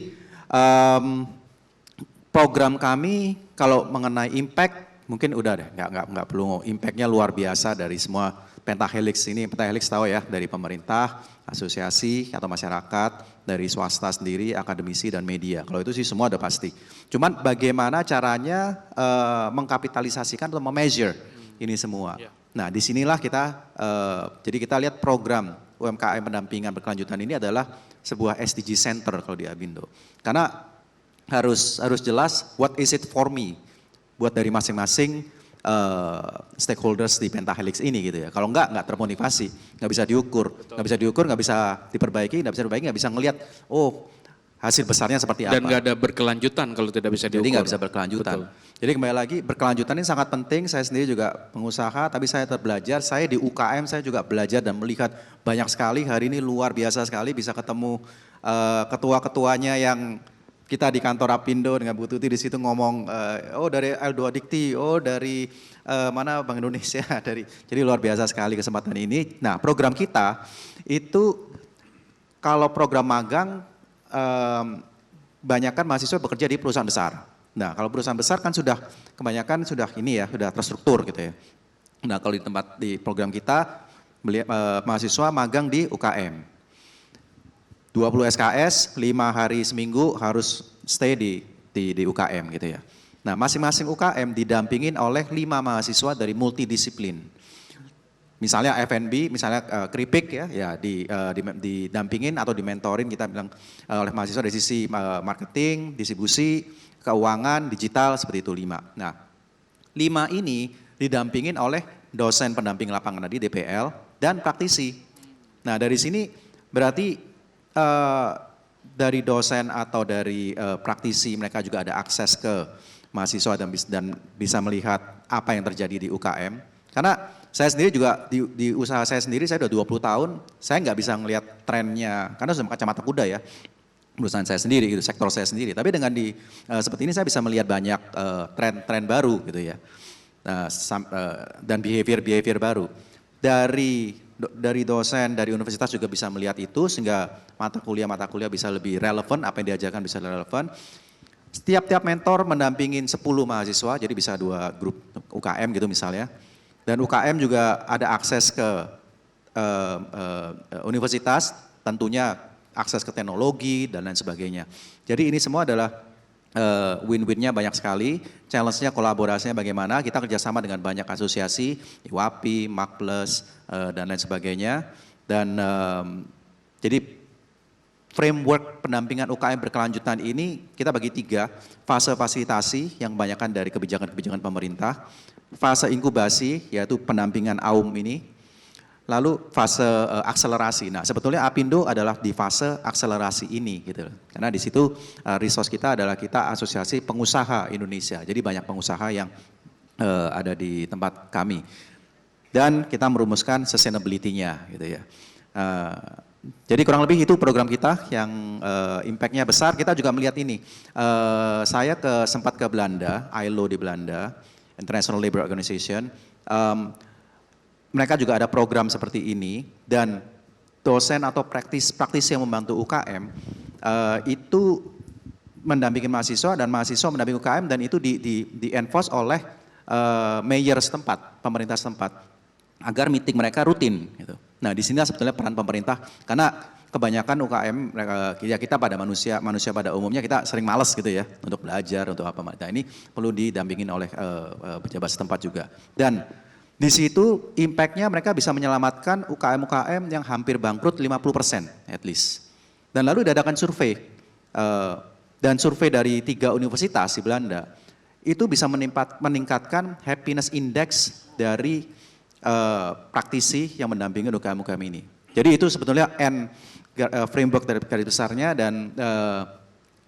program kami kalau mengenai impact, mungkin udah deh, nggak perlu, impactnya luar biasa dari semua pentahelix ini. Pentahelix tahu ya, dari pemerintah, asosiasi atau masyarakat, dari swasta sendiri, akademisi dan media. Kalau itu sih semua udah pasti. Cuman bagaimana caranya mengkapitalisasikan atau memeasure ini semua. Nah disinilah kita, jadi kita lihat program UMKM pendampingan berkelanjutan ini adalah sebuah SDG center kalau di Apindo. Karena harus jelas what is it for me, buat dari masing-masing stakeholders di pentahelix ini gitu ya. Kalau nggak termotivasi, nggak bisa diukur, nggak bisa diperbaiki, nggak bisa ngelihat, oh hasil besarnya seperti apa. Dan nggak ada berkelanjutan kalau tidak bisa diukur. Jadi nggak bisa berkelanjutan. Betul. Jadi kembali lagi berkelanjutan ini sangat penting. Saya sendiri juga pengusaha, tapi saya tetap belajar. Saya di UKM saya juga belajar dan melihat banyak sekali. Hari ini luar biasa sekali bisa ketemu ketua-ketuanya yang kita di kantor Apindo dengan Bu Tuti di situ ngomong, oh dari L2 Dikti, oh dari mana Bank Indonesia, jadi luar biasa sekali kesempatan ini. Nah program kita itu kalau program magang banyakkan mahasiswa bekerja di perusahaan besar. Nah, kalau perusahaan besar kan sudah kebanyakan sudah ini ya, sudah terstruktur gitu ya. Nah, kalau di program kita mahasiswa magang di UKM. 20 SKS, 5 hari seminggu harus stay di UKM gitu ya. Nah, masing-masing UKM didampingin oleh 5 mahasiswa dari multidisiplin. Misalnya F&B, misalnya keripik ya didampingin atau dimentorin kita bilang oleh mahasiswa dari sisi marketing, distribusi, keuangan, digital seperti itu 5. Nah 5 ini didampingin oleh dosen pendamping lapangan tadi DPL dan praktisi. Nah dari sini berarti dari dosen atau dari praktisi mereka juga ada akses ke mahasiswa dan bisa melihat apa yang terjadi di UKM. Karena saya sendiri juga di usaha saya sendiri, saya udah 20 tahun, saya nggak bisa ngelihat trennya, karena sudah kacamata kuda ya, perusahaan saya sendiri, gitu, sektor saya sendiri. Tapi dengan seperti ini saya bisa melihat banyak tren-tren baru gitu ya, dan behavior baru. Dari dosen, dari universitas juga bisa melihat itu, sehingga mata kuliah bisa lebih relevan, apa yang diajarkan bisa relevan. Setiap mentor mendampingin 10 mahasiswa, jadi bisa 2 grup UKM gitu misalnya. Dan UKM juga ada akses ke universitas, tentunya akses ke teknologi dan lain sebagainya. Jadi ini semua adalah win-winnya banyak sekali, challenge-nya kolaborasinya bagaimana, kita kerjasama dengan banyak asosiasi, IWAPI, MAKPLUS, dan lain sebagainya. Dan jadi framework pendampingan UKM berkelanjutan ini kita bagi 3, fase fasilitasi yang kebanyakan dari kebijakan-kebijakan pemerintah, fase inkubasi yaitu pendampingan AUM ini, lalu fase akselerasi. Nah sebetulnya Apindo adalah di fase akselerasi ini gitu. Karena di situ resource kita adalah kita asosiasi pengusaha Indonesia. Jadi banyak pengusaha yang ada di tempat kami. Dan kita merumuskan sustainability-nya gitu ya. Jadi kurang lebih itu program kita yang impact-nya besar. Kita juga melihat ini. Saya sempat ke Belanda, ILO di Belanda, International Labour Organization. Mereka juga ada program seperti ini dan dosen atau praktisi yang membantu UKM itu mendampingi mahasiswa dan mahasiswa mendampingi UKM dan itu di-enforce oleh mayor setempat, pemerintah setempat agar meeting mereka rutin. Gitu. Nah di sini sebetulnya peran pemerintah karena kebanyakan UKM ya kita pada manusia pada umumnya kita sering malas gitu ya untuk belajar untuk apa. Nah ini perlu didampingin oleh pejabat setempat juga dan di situ impact-nya mereka bisa menyelamatkan UKM-UKM yang hampir bangkrut 50% at least. Dan lalu diadakan survei dan survei dari 3 universitas di Belanda itu bisa meningkatkan happiness index dari praktisi yang mendampingi UKM-UKM ini. Jadi itu sebetulnya framework dari garis besarnya dan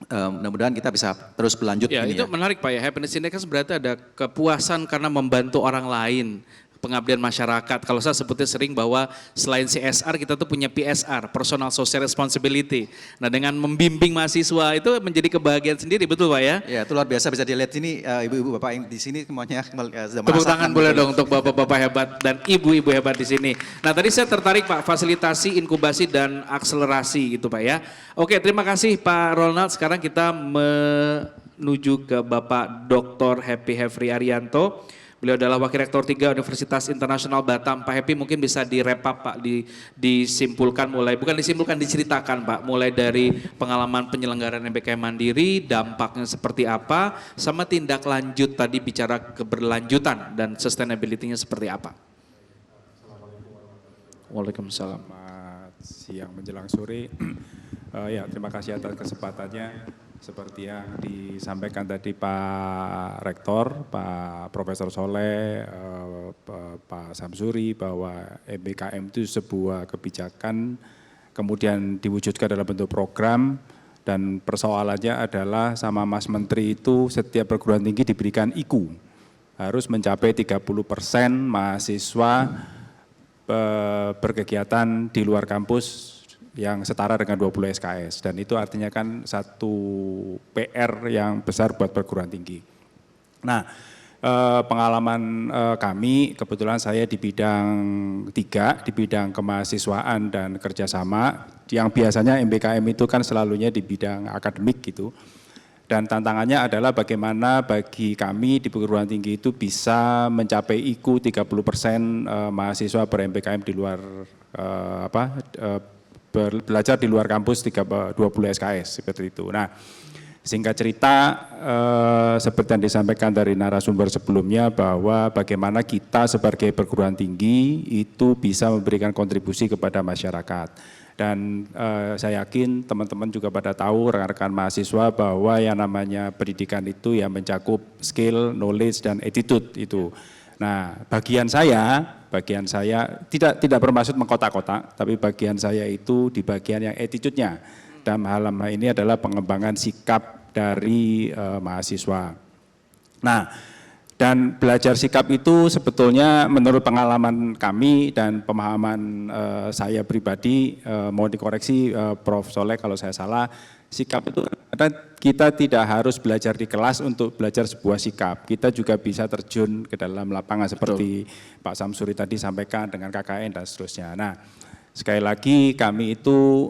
mudah-mudahan kita bisa terus berlanjut. Ya, ini itu ya. menarik Pak ya, happiness index berarti ada kepuasan karena membantu orang lain, pengabdian masyarakat. Kalau saya sebutnya sering bahwa selain CSR kita tuh punya PSR, Personal Social Responsibility. Nah dengan membimbing mahasiswa itu menjadi kebahagiaan sendiri, betul Pak ya? Ya itu luar biasa bisa dilihat sini ibu-ibu bapak yang di sini semuanya sudah Tepuk merasakan. tangan boleh dong untuk bapak-bapak hebat dan ibu-ibu hebat di sini. Nah tadi saya tertarik Pak, fasilitasi, inkubasi dan akselerasi gitu Pak ya. Oke terima kasih Pak Ronald. Sekarang kita menuju ke Bapak Dr. Happy Hefri Arianto. Beliau adalah Wakil Rektor 3 Universitas Internasional Batam. Pak Happy mungkin bisa direpap Pak, disimpulkan bukan disimpulkan, diceritakan Pak. Mulai dari pengalaman penyelenggaraan MBKM Mandiri, dampaknya seperti apa, sama tindak lanjut tadi bicara keberlanjutan dan sustainability-nya seperti apa. Waalaikumsalam. Selamat siang menjelang sore. Ya terima kasih atas kesempatannya. Seperti yang disampaikan tadi Pak Rektor, Pak Profesor Soleh, Pak Samsuri bahwa MBKM itu sebuah kebijakan kemudian diwujudkan dalam bentuk program Dan persoalannya adalah sama Mas Menteri itu setiap perguruan tinggi diberikan IQ. Harus mencapai 30% mahasiswa berkegiatan di luar kampus yang setara dengan 20 SKS. Dan itu artinya kan satu PR yang besar buat perguruan tinggi. Nah, pengalaman kami, kebetulan saya di bidang 3, di bidang kemahasiswaan dan kerjasama, yang biasanya MBKM itu kan selalunya di bidang akademik gitu. Dan tantangannya adalah bagaimana bagi kami di perguruan tinggi itu bisa mencapai IQ 30% mahasiswa ber-MBKM di luar belajar di luar kampus 20 SKS seperti itu. Nah, singkat cerita seperti yang disampaikan dari narasumber sebelumnya bahwa bagaimana kita sebagai perguruan tinggi itu bisa memberikan kontribusi kepada masyarakat. Dan saya yakin teman-teman juga pada tahu, rekan-rekan mahasiswa, bahwa yang namanya pendidikan itu ya mencakup skill, knowledge, dan attitude itu. Nah, bagian saya tidak bermaksud mengkotak-kotak, tapi bagian saya itu di bagian yang attitude-nya. Dalam hal ini adalah pengembangan sikap dari mahasiswa. Nah, dan belajar sikap itu sebetulnya menurut pengalaman kami dan pemahaman saya pribadi, mohon dikoreksi Prof. Soleh kalau saya salah, sikap itu kita tidak harus belajar di kelas untuk belajar sebuah sikap. Kita juga bisa terjun ke dalam lapangan seperti Pak Samsuri tadi sampaikan dengan KKN dan seterusnya. Nah, sekali lagi kami itu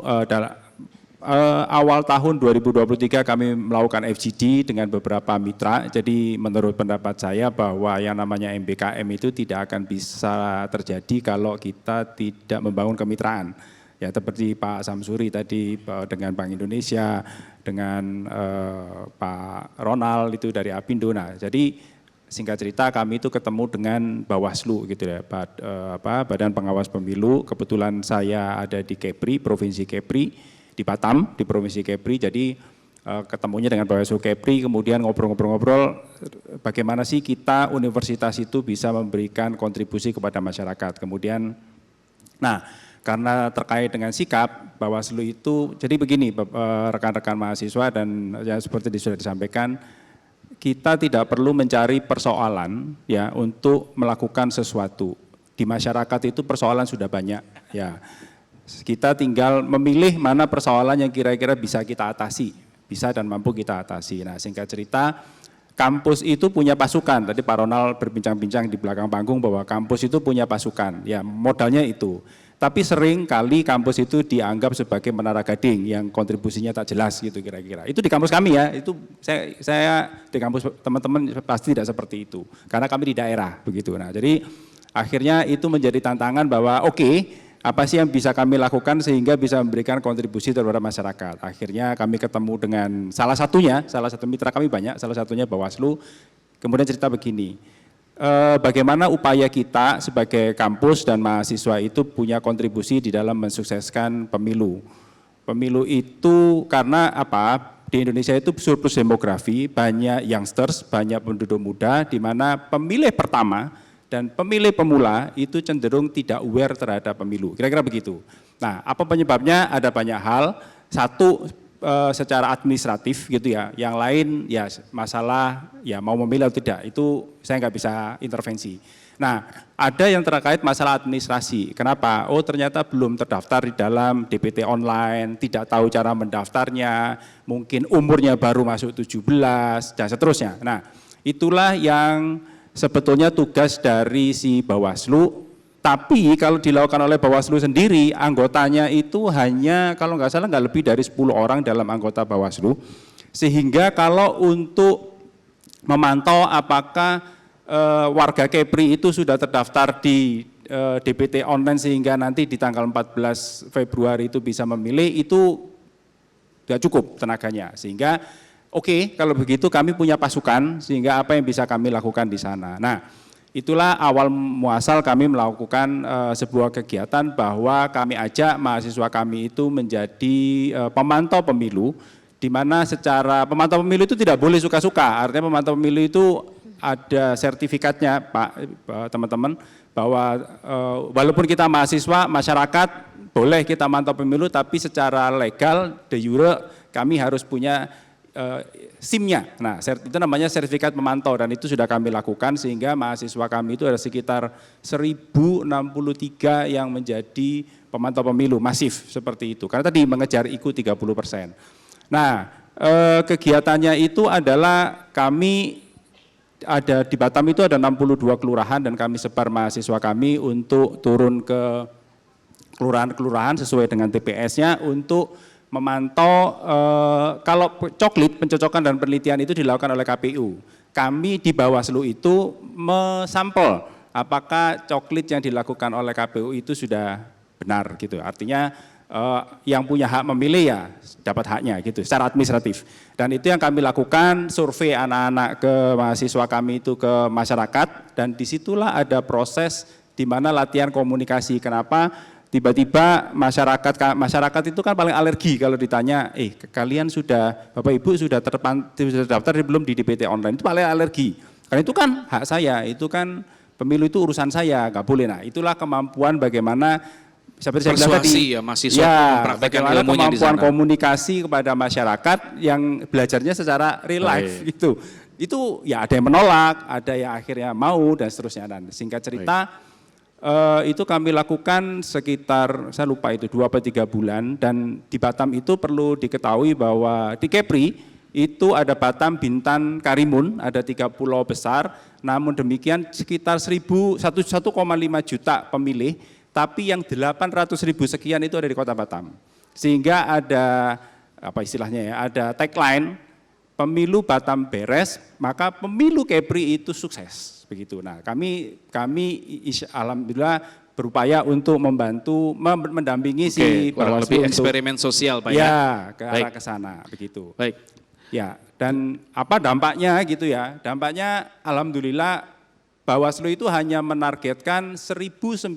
awal tahun 2023 kami melakukan FGD dengan beberapa mitra. Jadi menurut pendapat saya bahwa yang namanya MBKM itu tidak akan bisa terjadi kalau kita tidak membangun kemitraan. Ya seperti Pak Samsuri tadi dengan Bank Indonesia, dengan Pak Ronald itu dari Apindo. Nah, jadi singkat cerita kami itu ketemu dengan Bawaslu gitu ya, Badan Pengawas Pemilu. Kebetulan saya ada di Kepri, Provinsi Kepri, di Batam, di Provinsi Kepri. Jadi ketemunya dengan Bawaslu Kepri, kemudian ngobrol-ngobrol bagaimana sih kita universitas itu bisa memberikan kontribusi kepada masyarakat. Kemudian, nah karena terkait dengan sikap Bawaslu itu, jadi begini rekan-rekan mahasiswa dan ya seperti sudah disampaikan, kita tidak perlu mencari persoalan ya untuk melakukan sesuatu. Di masyarakat itu persoalan sudah banyak ya. Kita tinggal memilih mana persoalan yang kira-kira bisa kita atasi, bisa dan mampu kita atasi. Nah, singkat cerita, kampus itu punya pasukan. Tadi Pak Ronald berbincang-bincang di belakang panggung bahwa kampus itu punya pasukan. Ya, modalnya itu. Tapi sering kali kampus itu dianggap sebagai menara gading yang kontribusinya tak jelas gitu kira-kira. Itu di kampus kami ya, itu saya di kampus teman-teman pasti tidak seperti itu. Karena kami di daerah begitu. Nah, jadi akhirnya itu menjadi tantangan bahwa apa sih yang bisa kami lakukan sehingga bisa memberikan kontribusi terhadap masyarakat. Akhirnya kami ketemu dengan salah satu mitra kami banyak, salah satunya Bawaslu. Kemudian cerita begini, bagaimana upaya kita sebagai kampus dan mahasiswa itu punya kontribusi di dalam mensukseskan pemilu. Pemilu itu karena di Indonesia itu surplus demografi, banyak youngsters, banyak penduduk muda, di mana pemilih pertama dan pemilih pemula itu cenderung tidak aware terhadap pemilu, kira-kira begitu. Nah, apa penyebabnya? Ada banyak hal. Satu, secara administratif gitu ya, yang lain ya masalah ya mau memilih atau tidak, itu saya nggak bisa intervensi. Nah, ada yang terkait masalah administrasi. Kenapa? Oh ternyata belum terdaftar di dalam DPT online, tidak tahu cara mendaftarnya, mungkin umurnya baru masuk 17, dan seterusnya. Nah, itulah yang sebetulnya tugas dari si Bawaslu, tapi kalau dilakukan oleh Bawaslu sendiri, anggotanya itu hanya kalau nggak salah nggak lebih dari 10 orang dalam anggota Bawaslu, sehingga kalau untuk memantau apakah warga Kepri itu sudah terdaftar di DPT online sehingga nanti di tanggal 14 Februari itu bisa memilih, itu tidak cukup tenaganya, sehingga kalau begitu kami punya pasukan sehingga apa yang bisa kami lakukan di sana. Nah, itulah awal muasal kami melakukan sebuah kegiatan bahwa kami ajak mahasiswa kami itu menjadi pemantau pemilu, di mana secara pemantau pemilu itu tidak boleh suka-suka. Artinya pemantau pemilu itu ada sertifikatnya, Pak, teman-teman, bahwa walaupun kita mahasiswa, masyarakat boleh kita mantau pemilu, tapi secara legal de jure kami harus punya SIM-nya. Nah, itu namanya sertifikat memantau dan itu sudah kami lakukan sehingga mahasiswa kami itu ada sekitar 1063 yang menjadi pemantau pemilu masif seperti itu. Karena tadi mengejar IQ 30%. Nah, kegiatannya itu adalah kami ada di Batam itu ada 62 kelurahan dan kami sebar mahasiswa kami untuk turun ke kelurahan-kelurahan sesuai dengan TPS-nya untuk memantau kalau coklit pencocokan dan penelitian itu dilakukan oleh KPU. Kami di Bawaslu itu mesampel apakah coklit yang dilakukan oleh KPU itu sudah benar gitu. Artinya yang punya hak memilih ya dapat haknya gitu secara administratif. Dan itu yang kami lakukan survei anak-anak ke mahasiswa kami itu ke masyarakat dan disitulah ada proses di mana latihan komunikasi. Kenapa? Tiba-tiba masyarakat itu kan paling alergi kalau ditanya, kalian sudah Bapak Ibu sudah terdaftar belum di DPT online, itu paling alergi. Karena itu kan hak saya, itu kan pemilu itu urusan saya, nggak boleh. Nah, itulah kemampuan bagaimana seperti saya bilang tadi, ya mahasiswa mempraktekkan ilmunya di kemampuan sana. komunikasi kepada masyarakat yang belajarnya secara real life gitu. Itu ya ada yang menolak, ada yang akhirnya mau dan seterusnya. Dan singkat cerita itu kami lakukan sekitar saya lupa itu 2 atau 3 bulan dan di Batam itu perlu diketahui bahwa di Kepri itu ada Batam, Bintan, Karimun, ada 3 pulau besar, namun demikian sekitar 1,5 juta pemilih, tapi yang 800.000 sekian itu ada di Kota Batam. Sehingga ada apa istilahnya ya, ada tagline pemilu Batam beres, maka pemilu Kepri itu sukses. Begitu. Nah, kami alhamdulillah berupaya untuk membantu mendampingi si kurang Bawaslu lebih untuk eksperimen sosial Pak ya ke arah ke sana begitu. Baik. Ya, dan apa dampaknya gitu ya? Dampaknya alhamdulillah Bawaslu itu hanya menargetkan 1.900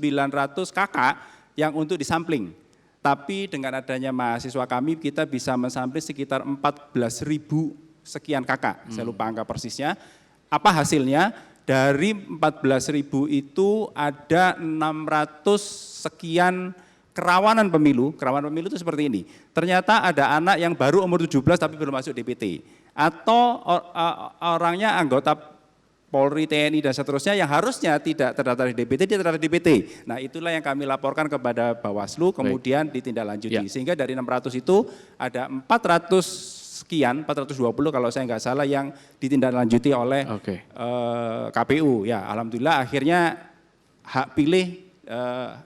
kakak yang untuk disampling. Tapi dengan adanya mahasiswa kami kita bisa mensampling sekitar 14.000 sekian kakak. Saya lupa angka persisnya. Apa hasilnya? Dari 14.000 itu ada 600 sekian kerawanan pemilu itu seperti ini. Ternyata ada anak yang baru umur 17 tapi belum masuk DPT. Atau orangnya anggota Polri, TNI dan seterusnya yang harusnya tidak terdaftar di DPT, dia terdaftar di DPT. Nah itulah yang kami laporkan kepada Bawaslu kemudian ditindaklanjuti. Ya. Sehingga dari 600 itu ada 420 kalau saya nggak salah yang ditindaklanjuti oleh KPU. Ya, alhamdulillah akhirnya hak pilih,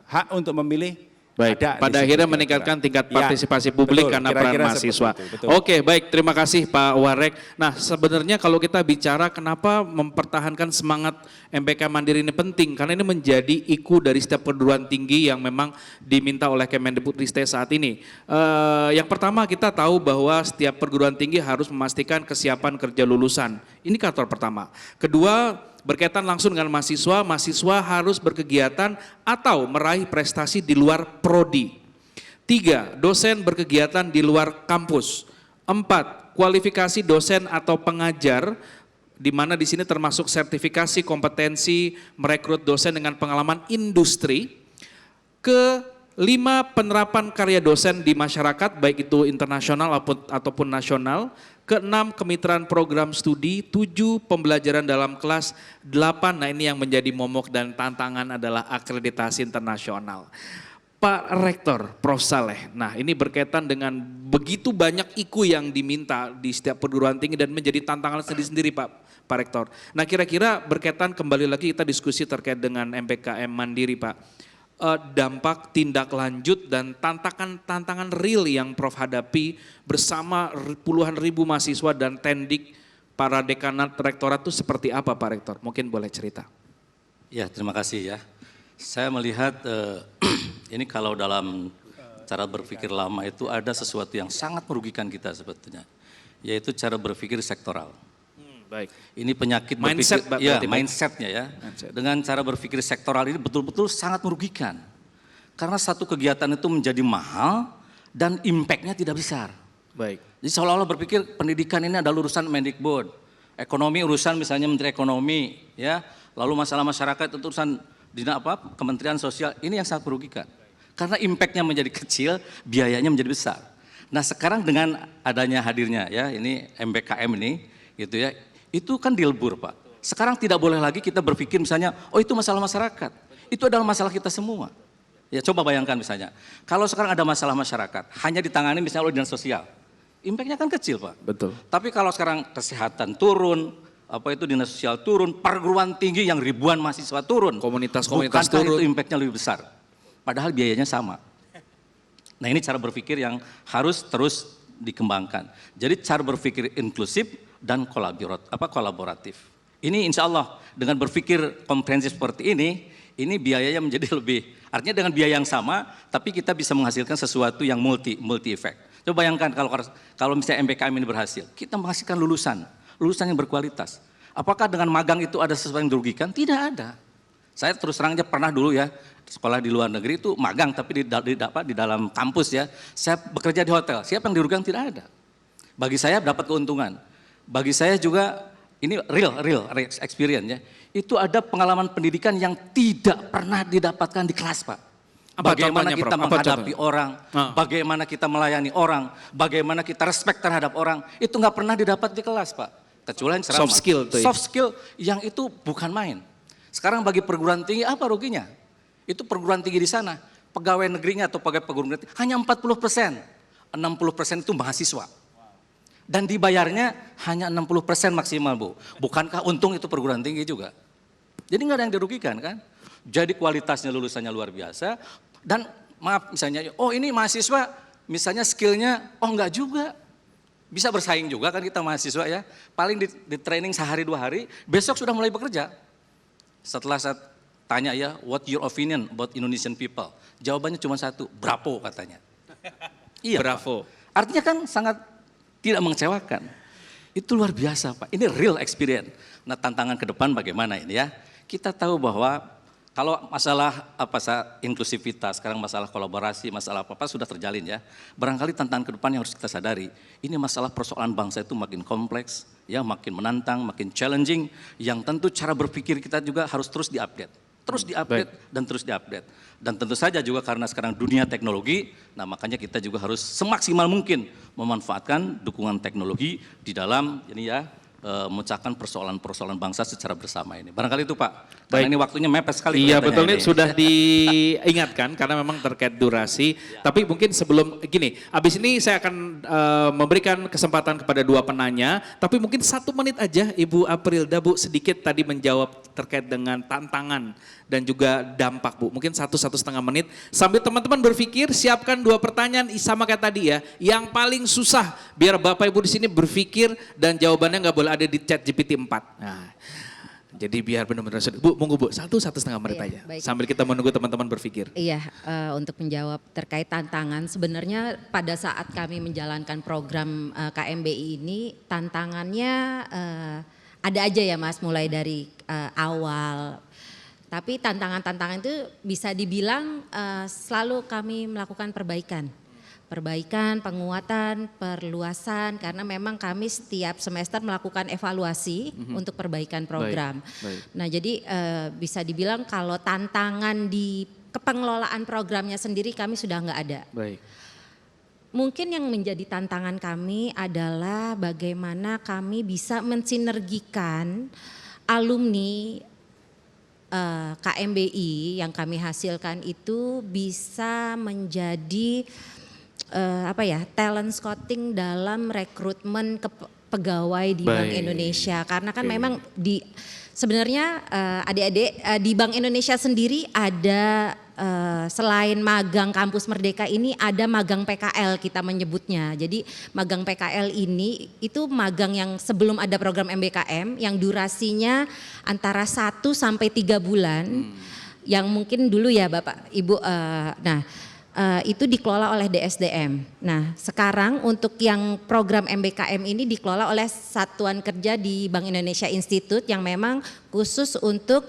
hak untuk memilih. Baik, pada akhirnya meningkatkan tingkat partisipasi publik karena peran mahasiswa. Oke, baik, terima kasih Pak Warek. Nah, sebenarnya kalau kita bicara kenapa mempertahankan semangat MBK Mandiri ini penting, karena ini menjadi IQ dari setiap perguruan tinggi yang memang diminta oleh Kemendikbudristek saat ini. Yang pertama kita tahu bahwa setiap perguruan tinggi harus memastikan kesiapan kerja lulusan. Indikator pertama. Kedua, berkaitan langsung dengan mahasiswa harus berkegiatan atau meraih prestasi di luar prodi. 3, dosen berkegiatan di luar kampus. 4, kualifikasi dosen atau pengajar, di mana di sini termasuk sertifikasi kompetensi merekrut dosen dengan pengalaman industri. Ke-5, penerapan karya dosen di masyarakat, baik itu internasional ataupun nasional. Ke-6, kemitraan program studi. 7, pembelajaran dalam kelas. 8, nah ini yang menjadi momok dan tantangan adalah akreditasi internasional. Pak Rektor, Prof. Saleh, nah ini berkaitan dengan begitu banyak IQ yang diminta di setiap perguruan tinggi dan menjadi tantangan sendiri-sendiri Pak Rektor. Nah kira-kira berkaitan kembali lagi kita diskusi terkait dengan MBKM Mandiri Pak. Dampak, tindak lanjut dan tantangan real yang Prof hadapi bersama puluhan ribu mahasiswa dan tendik para dekanat rektorat itu seperti apa Pak Rektor? Mungkin boleh cerita. Ya, terima kasih ya. Saya melihat ini kalau dalam cara berpikir lama itu ada sesuatu yang sangat merugikan kita sebetulnya, yaitu cara berpikir sektoral. Baik. Ini penyakit mindset, berpikir, ya mindsetnya ya. Mindset. Dengan cara berpikir sektoral ini betul-betul sangat merugikan. Karena satu kegiatan itu menjadi mahal dan impact-nya tidak besar. Baik. Jadi seolah-olah berpikir pendidikan ini adalah urusan Mendikbud, ekonomi urusan misalnya Menteri Ekonomi, ya. Lalu masalah masyarakat itu urusan Kementerian Sosial. Ini yang sangat merugikan. Karena impact-nya menjadi kecil, biayanya menjadi besar. Nah sekarang dengan adanya hadirnya ya ini MBKM ini gitu ya, itu kan dilebur Pak. Sekarang tidak boleh lagi kita berpikir misalnya, oh itu masalah masyarakat, itu adalah masalah kita semua. Ya coba bayangkan misalnya, kalau sekarang ada masalah masyarakat, hanya ditangani misalnya oleh dinas sosial, impactnya kan kecil Pak. Betul. Tapi kalau sekarang kesehatan turun, apa itu dinas sosial turun, perguruan tinggi yang ribuan mahasiswa turun, Komunitas-komunitas bukankah turun. itu impactnya lebih besar? Padahal biayanya sama. Nah ini cara berpikir yang harus terus dikembangkan. Jadi cara berpikir inklusif dan kolaboratif. Ini insya Allah dengan berpikir komprehensif seperti ini biayanya menjadi lebih, artinya dengan biaya yang sama, tapi kita bisa menghasilkan sesuatu yang multi effect. Coba bayangkan kalau misalnya MBKM ini berhasil, kita menghasilkan lulusan yang berkualitas. Apakah dengan magang itu ada sesuatu yang dirugikan? Tidak ada. Saya terus terang aja pernah dulu ya, sekolah di luar negeri itu magang, tapi di dalam kampus ya, saya bekerja di hotel, siapa yang dirugikan? Tidak ada. Bagi saya dapat keuntungan. Bagi saya juga ini real experience ya. Itu ada pengalaman pendidikan yang tidak pernah didapatkan di kelas Pak. Bagaimana contohnya, kita Prof? menghadapi orang, bagaimana kita melayani orang, bagaimana kita respect terhadap orang, itu nggak pernah didapat di kelas Pak. Kecuali ceramah. Soft skill tuh ya? Soft skill yang itu bukan main. Sekarang bagi perguruan tinggi apa ruginya? Itu perguruan tinggi di sana, pegawai negerinya atau pegawai perguruan tinggi hanya 40%, 60% itu mahasiswa. Dan dibayarnya hanya 60% maksimal Bu. Bukankah untung itu perguruan tinggi juga? Jadi nggak ada yang dirugikan kan? Jadi kualitasnya lulusannya luar biasa. Dan maaf misalnya, oh ini mahasiswa misalnya skillnya, oh enggak juga. Bisa bersaing juga kan kita mahasiswa ya. Paling di training sehari 2 hari, besok sudah mulai bekerja. Setelah saya tanya ya, what your opinion about Indonesian people? Jawabannya cuma satu, bravo katanya. Iya Bravo. Pak. Artinya kan sangat tidak mengecewakan. Itu luar biasa Pak, ini real experience. Nah tantangan ke depan bagaimana ini ya. Kita tahu bahwa kalau masalah inklusivitas, sekarang masalah kolaborasi, masalah apa sudah terjalin ya. Barangkali tantangan ke depan yang harus kita sadari, ini masalah persoalan bangsa itu makin kompleks, ya makin menantang, makin challenging, yang tentu cara berpikir kita juga harus terus diupdate. Terus diupdate dan terus diupdate. Dan tentu saja juga karena sekarang dunia teknologi, nah makanya kita juga harus semaksimal mungkin memanfaatkan dukungan teknologi di dalam ini ya, memecahkan persoalan-persoalan bangsa secara bersama ini. Barangkali itu Pak, karena ini waktunya mepet sekali. Iya betul, ini ini. sudah diingatkan karena memang terkait durasi. Tapi mungkin sebelum gini, habis ini saya akan memberikan kesempatan kepada 2 penanya. Tapi mungkin 1 menit aja Ibu Aprilda Bu sedikit tadi menjawab terkait dengan tantangan dan juga dampak Bu. Mungkin 1,5 menit. Sambil teman-teman berpikir, siapkan 2 pertanyaan sama kayak tadi ya. Yang paling susah biar Bapak Ibu di sini berpikir dan jawabannya nggak boleh ada di chat GPT 4. Nah, jadi biar benar-benar Bu, monggo Bu, 1,5 menit Iya, aja. baik. Sambil kita menunggu teman-teman berpikir. Iya, untuk menjawab terkait tantangan, sebenarnya pada saat kami menjalankan program KMBI ini, tantangannya ada aja ya Mas, mulai dari awal. Tapi tantangan-tantangan itu bisa dibilang selalu kami melakukan perbaikan, penguatan, perluasan, karena memang kami setiap semester melakukan evaluasi untuk perbaikan program. Baik. Nah jadi bisa dibilang kalau tantangan di kepengelolaan programnya sendiri kami sudah nggak ada. Baik. Mungkin yang menjadi tantangan kami adalah bagaimana kami bisa mensinergikan alumni KMBI yang kami hasilkan itu bisa menjadi talent scouting dalam rekrutmen pegawai di Bank Baik. Indonesia, karena kan memang sebenarnya adik-adik di Bank Indonesia sendiri ada selain magang kampus Merdeka ini ada magang PKL kita menyebutnya. Jadi magang PKL ini itu magang yang sebelum ada program MBKM yang durasinya antara 1 sampai 3 bulan. Yang mungkin dulu ya Bapak Ibu itu dikelola oleh DSDM. Nah sekarang untuk yang program MBKM ini dikelola oleh Satuan Kerja di Bank Indonesia Institute yang memang khusus untuk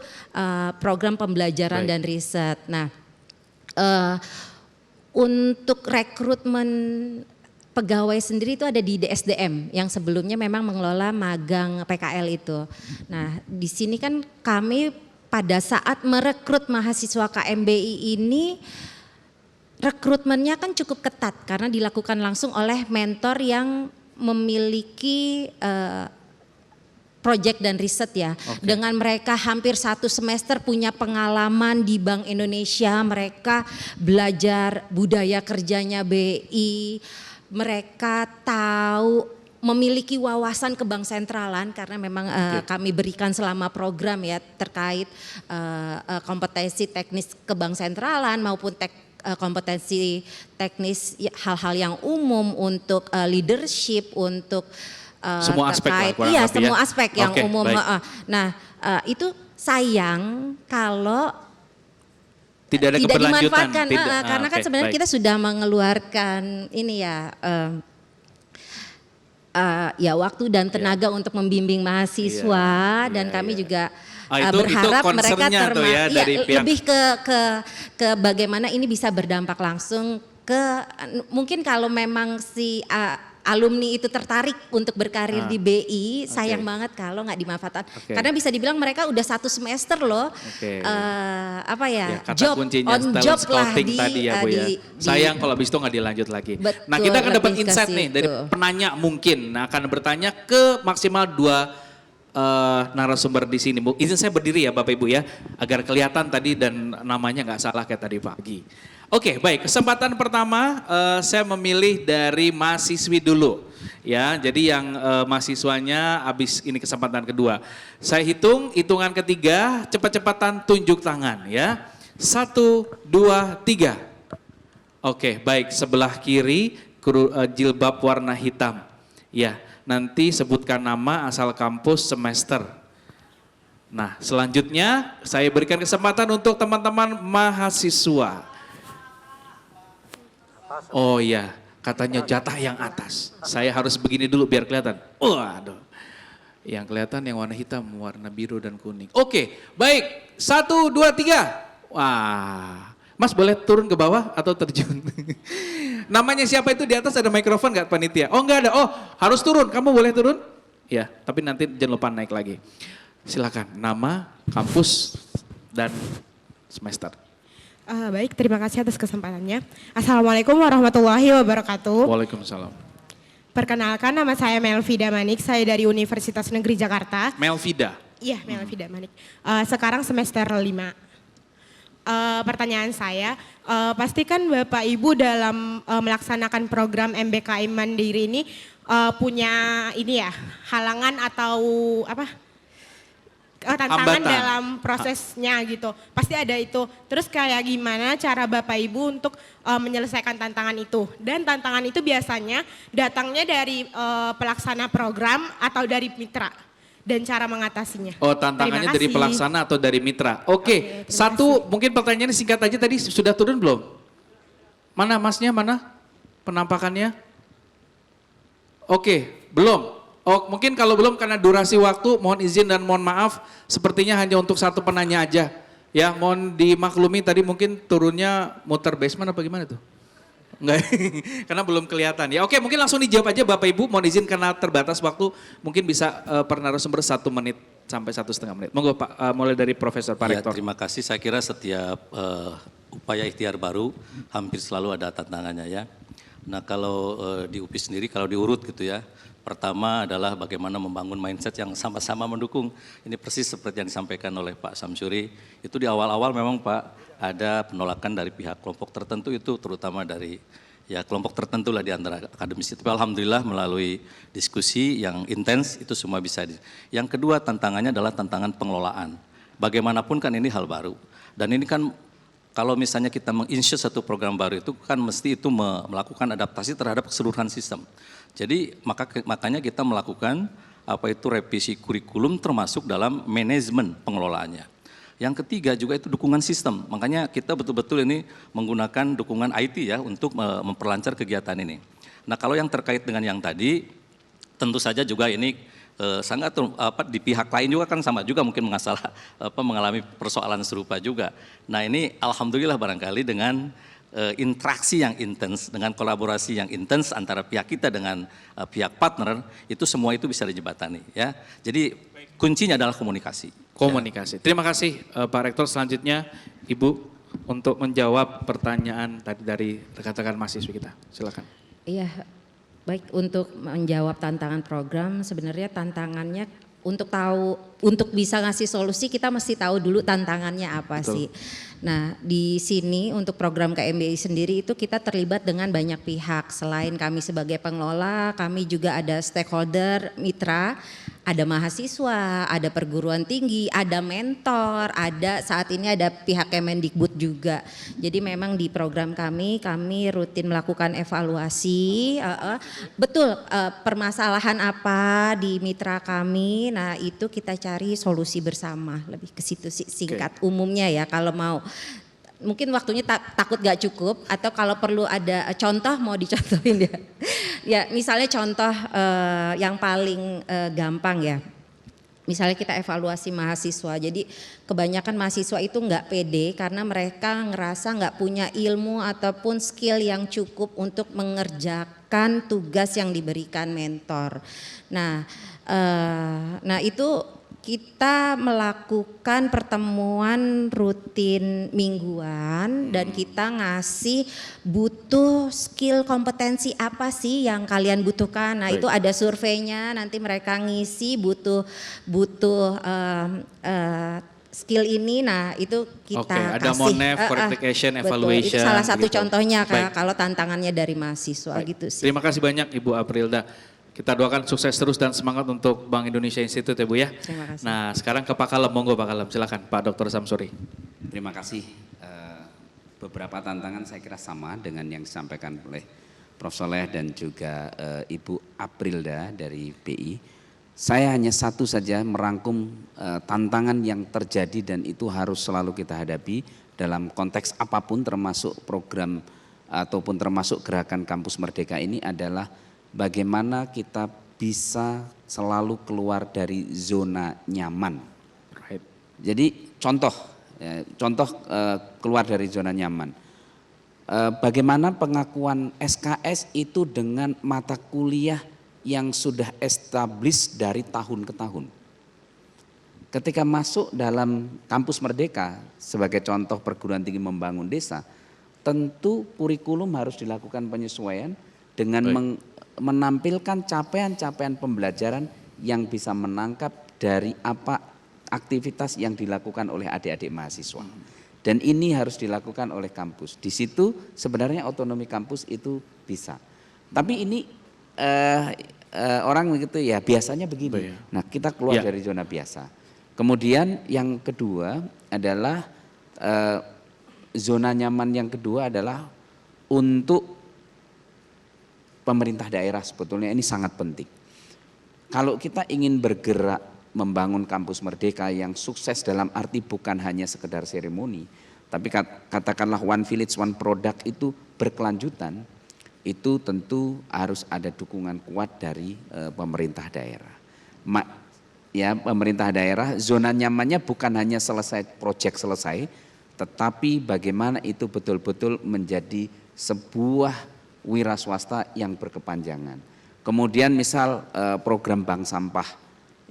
program pembelajaran dan riset. Nah untuk rekrutmen pegawai sendiri itu ada di DSDM yang sebelumnya memang mengelola magang PKL itu. Nah di sini kan kami pada saat merekrut mahasiswa KMBI ini rekrutmennya kan cukup ketat karena dilakukan langsung oleh mentor yang memiliki project dan riset ya. Dengan mereka hampir 1 semester punya pengalaman di Bank Indonesia, mereka belajar budaya kerjanya BI, mereka tahu memiliki wawasan ke bank sentralan karena memang kami berikan selama program ya terkait kompetensi teknis ke bank sentralan maupun kompetensi teknis hal-hal yang umum untuk leadership, untuk semua aspek lah, kurang iya lebih semua ya. aspek yang Oke, umum. baik. Itu sayang kalau Tidak ada tidak keberlanjutan. dimanfaatkan Tidak. karena kan Oke, sebenarnya baik. kita sudah mengeluarkan ini ya waktu dan tenaga untuk membimbing mahasiswa dan kami juga itu berharap mereka concernnya tuh ya dari pihak. lebih ke bagaimana ini bisa berdampak langsung ke mungkin kalau memang si alumni itu tertarik untuk berkarir di BI, sayang banget kalau nggak dimanfaatkan. Karena bisa dibilang mereka udah 1 semester loh, Kata job kuncinya on talent job lah scouting tadi ya Bu ya. Sayang kalau habis itu nggak dilanjut lagi. Betul, Nah kita akan dapat lebih ke insight nih dari situ. penanya mungkin. Nah akan bertanya ke maksimal 2 narasumber di sini Bu. Izin saya berdiri ya Bapak Ibu ya, agar kelihatan tadi dan namanya nggak salah kayak tadi pagi. Oke, baik. Kesempatan pertama saya memilih dari mahasiswi dulu. Ya, jadi yang mahasiswanya habis ini kesempatan kedua. Saya hitungan ketiga, cepat-cepatan tunjuk tangan ya. 1, 2, 3. Oke, baik. Sebelah kiri jilbab warna hitam. Ya, nanti sebutkan nama, asal kampus, semester. Nah, selanjutnya saya berikan kesempatan untuk teman-teman mahasiswa. Oh iya, katanya jatah yang atas. Saya harus begini dulu biar kelihatan. Waduh. Yang kelihatan yang warna hitam, warna biru dan kuning. Oke, baik. 1, 2, 3. Wah. Mas boleh turun ke bawah atau terjun? Namanya siapa itu di atas, ada mikrofon nggak panitia? Oh nggak ada, oh harus turun, kamu boleh turun? Ya, tapi nanti jangan lupa naik lagi. Silakan, nama, kampus, dan semester. Baik, terima kasih atas kesempatannya. Assalamualaikum warahmatullahi wabarakatuh. Waalaikumsalam. Perkenalkan, nama saya Melvida Manik, saya dari Universitas Negeri Jakarta. Melvida. Iya, Melvida Manik. Sekarang semester 5. Pertanyaan saya, pastikan Bapak Ibu dalam melaksanakan program MBKM Mandiri ini punya ini ya, halangan atau tantangan Hambatan. dalam prosesnya gitu. Pasti ada itu. Terus kayak gimana cara Bapak Ibu untuk menyelesaikan tantangan itu. Dan tantangan itu biasanya datangnya dari pelaksana program atau dari mitra. Dan cara mengatasinya. Oh tantangannya Terima dari kasih. pelaksana atau dari mitra. Oke, Oke, terima satu mungkin pertanyaannya singkat aja tadi sudah turun belum? Mana masnya, mana penampakannya? Oke, belum. Oh mungkin kalau belum karena durasi waktu mohon izin dan mohon maaf sepertinya hanya untuk satu penanya aja. Ya mohon dimaklumi tadi mungkin turunnya muter basement apa gimana tuh? Enggak, karena belum kelihatan ya. Oke mungkin langsung dijawab aja Bapak Ibu, mohon izin karena terbatas waktu mungkin bisa per narasumber 1 menit sampai 1,5 menit. Monggo Pak, mulai dari Profesor Pak Ya, Rektor. terima kasih. Saya kira setiap upaya ikhtiar baru hampir selalu ada tantangannya ya. Nah kalau di UPI sendiri kalau diurut gitu ya, pertama adalah bagaimana membangun mindset yang sama-sama mendukung. Ini persis seperti yang disampaikan oleh Pak Samsuri. Itu di awal-awal memang Pak ada penolakan dari pihak kelompok tertentu itu terutama dari ya kelompok tertentu lah di antara akademisi. Tapi alhamdulillah melalui diskusi yang intens itu semua bisa. Yang kedua tantangannya adalah tantangan pengelolaan. Bagaimanapun kan ini hal baru. Dan ini kan kalau misalnya kita menginsert satu program baru itu kan mesti itu melakukan adaptasi terhadap keseluruhan sistem. Jadi makanya kita melakukan apa itu revisi kurikulum termasuk dalam manajemen pengelolaannya. Yang ketiga juga itu dukungan sistem. Makanya kita betul-betul ini menggunakan dukungan IT ya untuk memperlancar kegiatan ini. Nah kalau yang terkait dengan yang tadi tentu saja juga ini sangat di pihak lain juga kan sama juga mungkin mengalami persoalan serupa juga. Nah ini alhamdulillah barangkali dengan interaksi yang intens, dengan kolaborasi yang intens antara pihak kita dengan pihak partner, itu semua itu bisa dijembatani ya. Jadi kuncinya adalah komunikasi. Komunikasi. Terima kasih Pak Rektor. Selanjutnya Ibu untuk menjawab pertanyaan tadi dari rekan-rekan mahasiswa kita. Silakan. Iya, baik, untuk menjawab tantangan program, sebenarnya tantangannya untuk bisa ngasih solusi kita mesti tahu dulu tantangannya apa Betul. sih. Nah, di sini untuk program KMBI sendiri itu kita terlibat dengan banyak pihak. Selain kami sebagai pengelola, kami juga ada stakeholder, mitra, ada mahasiswa, ada perguruan tinggi, ada mentor, ada saat ini ada pihak Kemendikbud juga. Jadi memang di program kami rutin melakukan evaluasi, betul permasalahan apa di mitra kami. Nah, itu kita cari solusi bersama, lebih ke situ sih singkat umumnya ya. Kalau mau mungkin waktunya takut gak cukup, atau kalau perlu ada contoh mau dicontohin ya. Ya misalnya contoh yang paling gampang ya. Misalnya kita evaluasi mahasiswa, jadi kebanyakan mahasiswa itu nggak pede karena mereka ngerasa nggak punya ilmu ataupun skill yang cukup untuk mengerjakan tugas yang diberikan mentor. Nah itu kita melakukan pertemuan rutin mingguan dan kita ngasih butuh skill kompetensi apa sih yang kalian butuhkan. Nah, itu ada surveinya, nanti mereka ngisi butuh skill ini. Nah, itu kita ada kasih. Monef, verification, Betul, evaluation. itu salah satu gitu. contohnya Baik. kalau tantangannya dari mahasiswa Baik. gitu sih. Terima kasih banyak Ibu Aprilda. Kita doakan sukses terus dan semangat untuk Bank Indonesia Institute ya Bu ya. Terima kasih. Nah sekarang ke Pak Kalem, monggo Pak Kalem, silakan Pak Dr. Samsuri. Terima kasih. Beberapa tantangan saya kira sama dengan yang disampaikan oleh Prof. Soleh dan juga Ibu Aprilda dari BI. Saya hanya satu saja merangkum tantangan yang terjadi dan itu harus selalu kita hadapi dalam konteks apapun termasuk program ataupun termasuk gerakan Kampus Merdeka ini adalah bagaimana kita bisa selalu keluar dari zona nyaman. Right. Jadi contoh keluar dari zona nyaman. Bagaimana pengakuan SKS itu dengan mata kuliah yang sudah established dari tahun ke tahun. Ketika masuk dalam Kampus Merdeka sebagai contoh perguruan tinggi membangun desa, tentu kurikulum harus dilakukan penyesuaian dengan menampilkan capaian-capaian pembelajaran yang bisa menangkap dari apa aktivitas yang dilakukan oleh adik-adik mahasiswa. Dan ini harus dilakukan oleh kampus. Di situ sebenarnya otonomi kampus itu bisa. Tapi ini orang begitu ya biasanya begini. Nah kita keluar dari zona biasa. Kemudian yang kedua adalah zona nyaman yang kedua adalah untuk pemerintah daerah, sebetulnya ini sangat penting. Kalau kita ingin bergerak membangun Kampus Merdeka yang sukses dalam arti bukan hanya sekedar seremoni, tapi katakanlah one village one product itu berkelanjutan, itu tentu harus ada dukungan kuat dari pemerintah daerah. Pemerintah daerah zona nyamannya bukan hanya selesai proyek selesai, tetapi bagaimana itu betul-betul menjadi sebuah wira swasta yang berkepanjangan. Kemudian misal program bank sampah,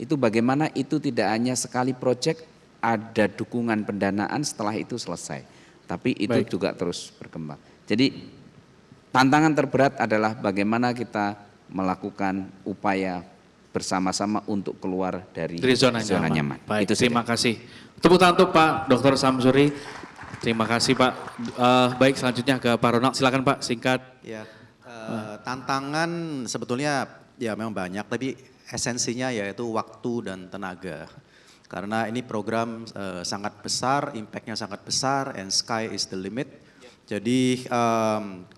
itu bagaimana itu tidak hanya sekali proyek, ada dukungan pendanaan setelah itu selesai. Tapi itu juga terus berkembang. Jadi tantangan terberat adalah bagaimana kita melakukan upaya bersama-sama untuk keluar dari zona nyaman. Baik, itu terima kasih. Tepuk tangan untuk Pak Dr. Samsuri. Terima kasih Pak. Baik selanjutnya ke Pak Ronald, silakan Pak singkat. Ya, tantangan sebetulnya ya memang banyak, tapi esensinya yaitu waktu dan tenaga. Karena ini program sangat besar, impactnya sangat besar, and sky is the limit. Jadi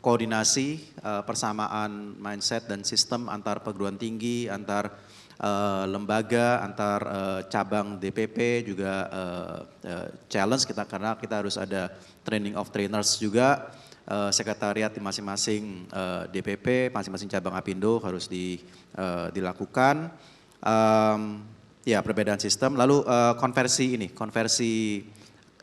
koordinasi, persamaan mindset dan sistem antar perguruan tinggi, antar lembaga, antar cabang DPP juga challenge kita karena kita harus ada training of trainers juga, sekretariat di masing-masing DPP, masing-masing cabang Apindo harus dilakukan. Ya perbedaan sistem, lalu konversi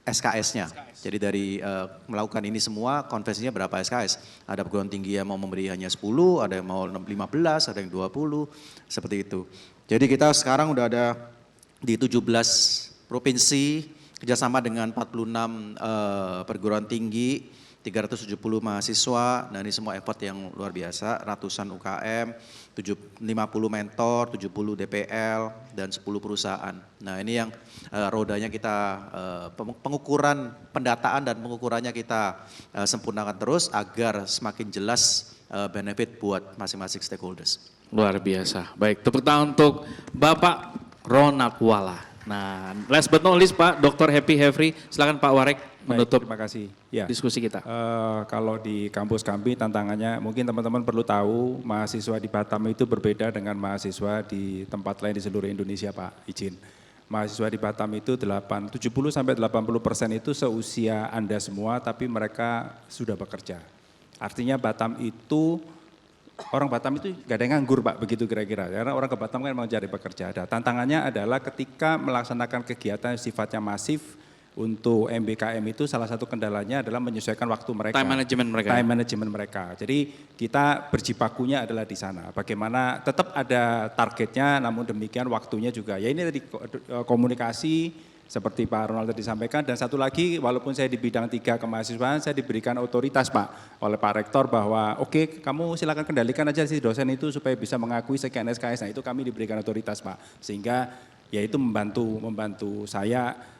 SKS-nya. Jadi dari melakukan ini semua konversinya berapa SKS? Ada perguruan tinggi yang mau memberi hanya 10, ada yang mau 15, ada yang 20, seperti itu. Jadi kita sekarang udah ada di 17 provinsi, kerjasama dengan 46 perguruan tinggi, 370 mahasiswa, nah ini semua effort yang luar biasa, ratusan UKM, 50 mentor, 70 DPL, dan 10 perusahaan. Nah ini yang rodanya kita, pengukuran pendataan dan pengukurannya kita sempurnakan terus agar semakin jelas benefit buat masing-masing stakeholders. Luar biasa. Baik, tepuk tangan untuk Bapak Ronald Wala. Nah, last but not least Pak Dr. Happy Hefri, silakan Pak Warek menutup Terima kasih. Ya. diskusi kita. Kalau di kampus kami tantangannya mungkin teman-teman perlu tahu mahasiswa di Batam itu berbeda dengan mahasiswa di tempat lain di seluruh Indonesia Pak, izin. Mahasiswa di Batam itu 70-80% itu seusia Anda semua tapi mereka sudah bekerja. Artinya Batam itu, orang Batam itu gak ada yang nganggur Pak, begitu kira-kira. Karena orang ke Batam kan mau cari pekerja. Ada tantangannya adalah ketika melaksanakan kegiatan yang sifatnya masif untuk MBKM itu salah satu kendalanya adalah menyesuaikan waktu mereka. Time management mereka. Time management mereka. Jadi kita berjibakunya adalah di sana. Bagaimana tetap ada targetnya namun demikian waktunya juga. Ya ini tadi komunikasi seperti Pak Ronald tadi sampaikan, dan satu lagi walaupun saya di bidang 3 kemahasiswaan, saya diberikan otoritas Pak oleh Pak Rektor bahwa oke, kamu silakan kendalikan aja si dosen itu supaya bisa mengakui sekian SKS, nah itu kami diberikan otoritas Pak, sehingga ya itu membantu saya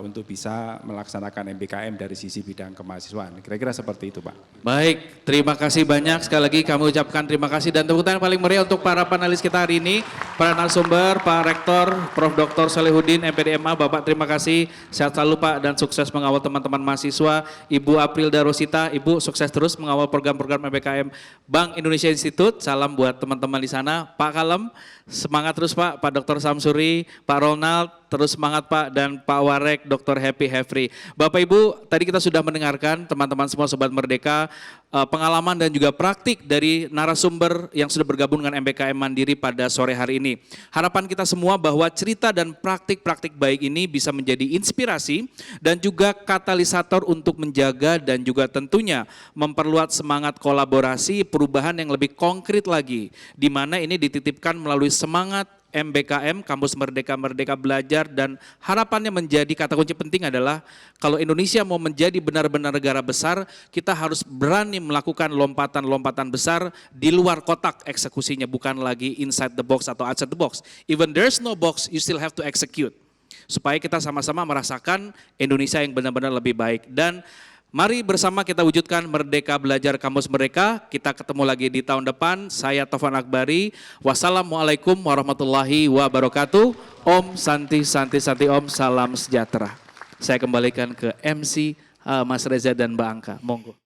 untuk bisa melaksanakan MBKM dari sisi bidang kemahasiswaan. Kira-kira seperti itu Pak. Baik, terima kasih banyak. Sekali lagi kami ucapkan terima kasih dan tepuk tangan paling meriah untuk para panelis kita hari ini. Para narasumber, Pak Rektor, Prof. Dr. Solihuddin, MPDMA, Bapak terima kasih. Sehat selalu Pak dan sukses mengawal teman-teman mahasiswa. Ibu Aprilda Rosita, Ibu sukses terus mengawal program-program MBKM Bank Indonesia Institute. Salam buat teman-teman di sana. Pak Kalem, semangat terus Pak. Pak Dr. Samsuri, Pak Ronald, terus semangat Pak, dan Pak Warek, Dr. Happy Hefri. Bapak Ibu, tadi kita sudah mendengarkan teman-teman semua Sobat Merdeka, pengalaman dan juga praktik dari narasumber yang sudah bergabung dengan MBKM Mandiri pada sore hari ini. Harapan kita semua bahwa cerita dan praktik-praktik baik ini bisa menjadi inspirasi dan juga katalisator untuk menjaga dan juga tentunya memperluas semangat kolaborasi perubahan yang lebih konkret lagi, di mana ini dititipkan melalui semangat MBKM, Kampus Merdeka, Merdeka Belajar, dan harapannya menjadi kata kunci penting adalah kalau Indonesia mau menjadi benar-benar negara besar, kita harus berani melakukan lompatan-lompatan besar di luar kotak eksekusinya, bukan lagi inside the box atau outside the box. Even there's no box, you still have to execute. Supaya kita sama-sama merasakan Indonesia yang benar-benar lebih baik. Dan mari bersama kita wujudkan Merdeka Belajar Kampus Merdeka. Kita ketemu lagi di tahun depan. Saya Taufan Akbari. Wassalamualaikum warahmatullahi wabarakatuh. Om Santi Santi Santi Om. Salam sejahtera. Saya kembalikan ke MC Mas Reza dan Mbak Angka. Monggo.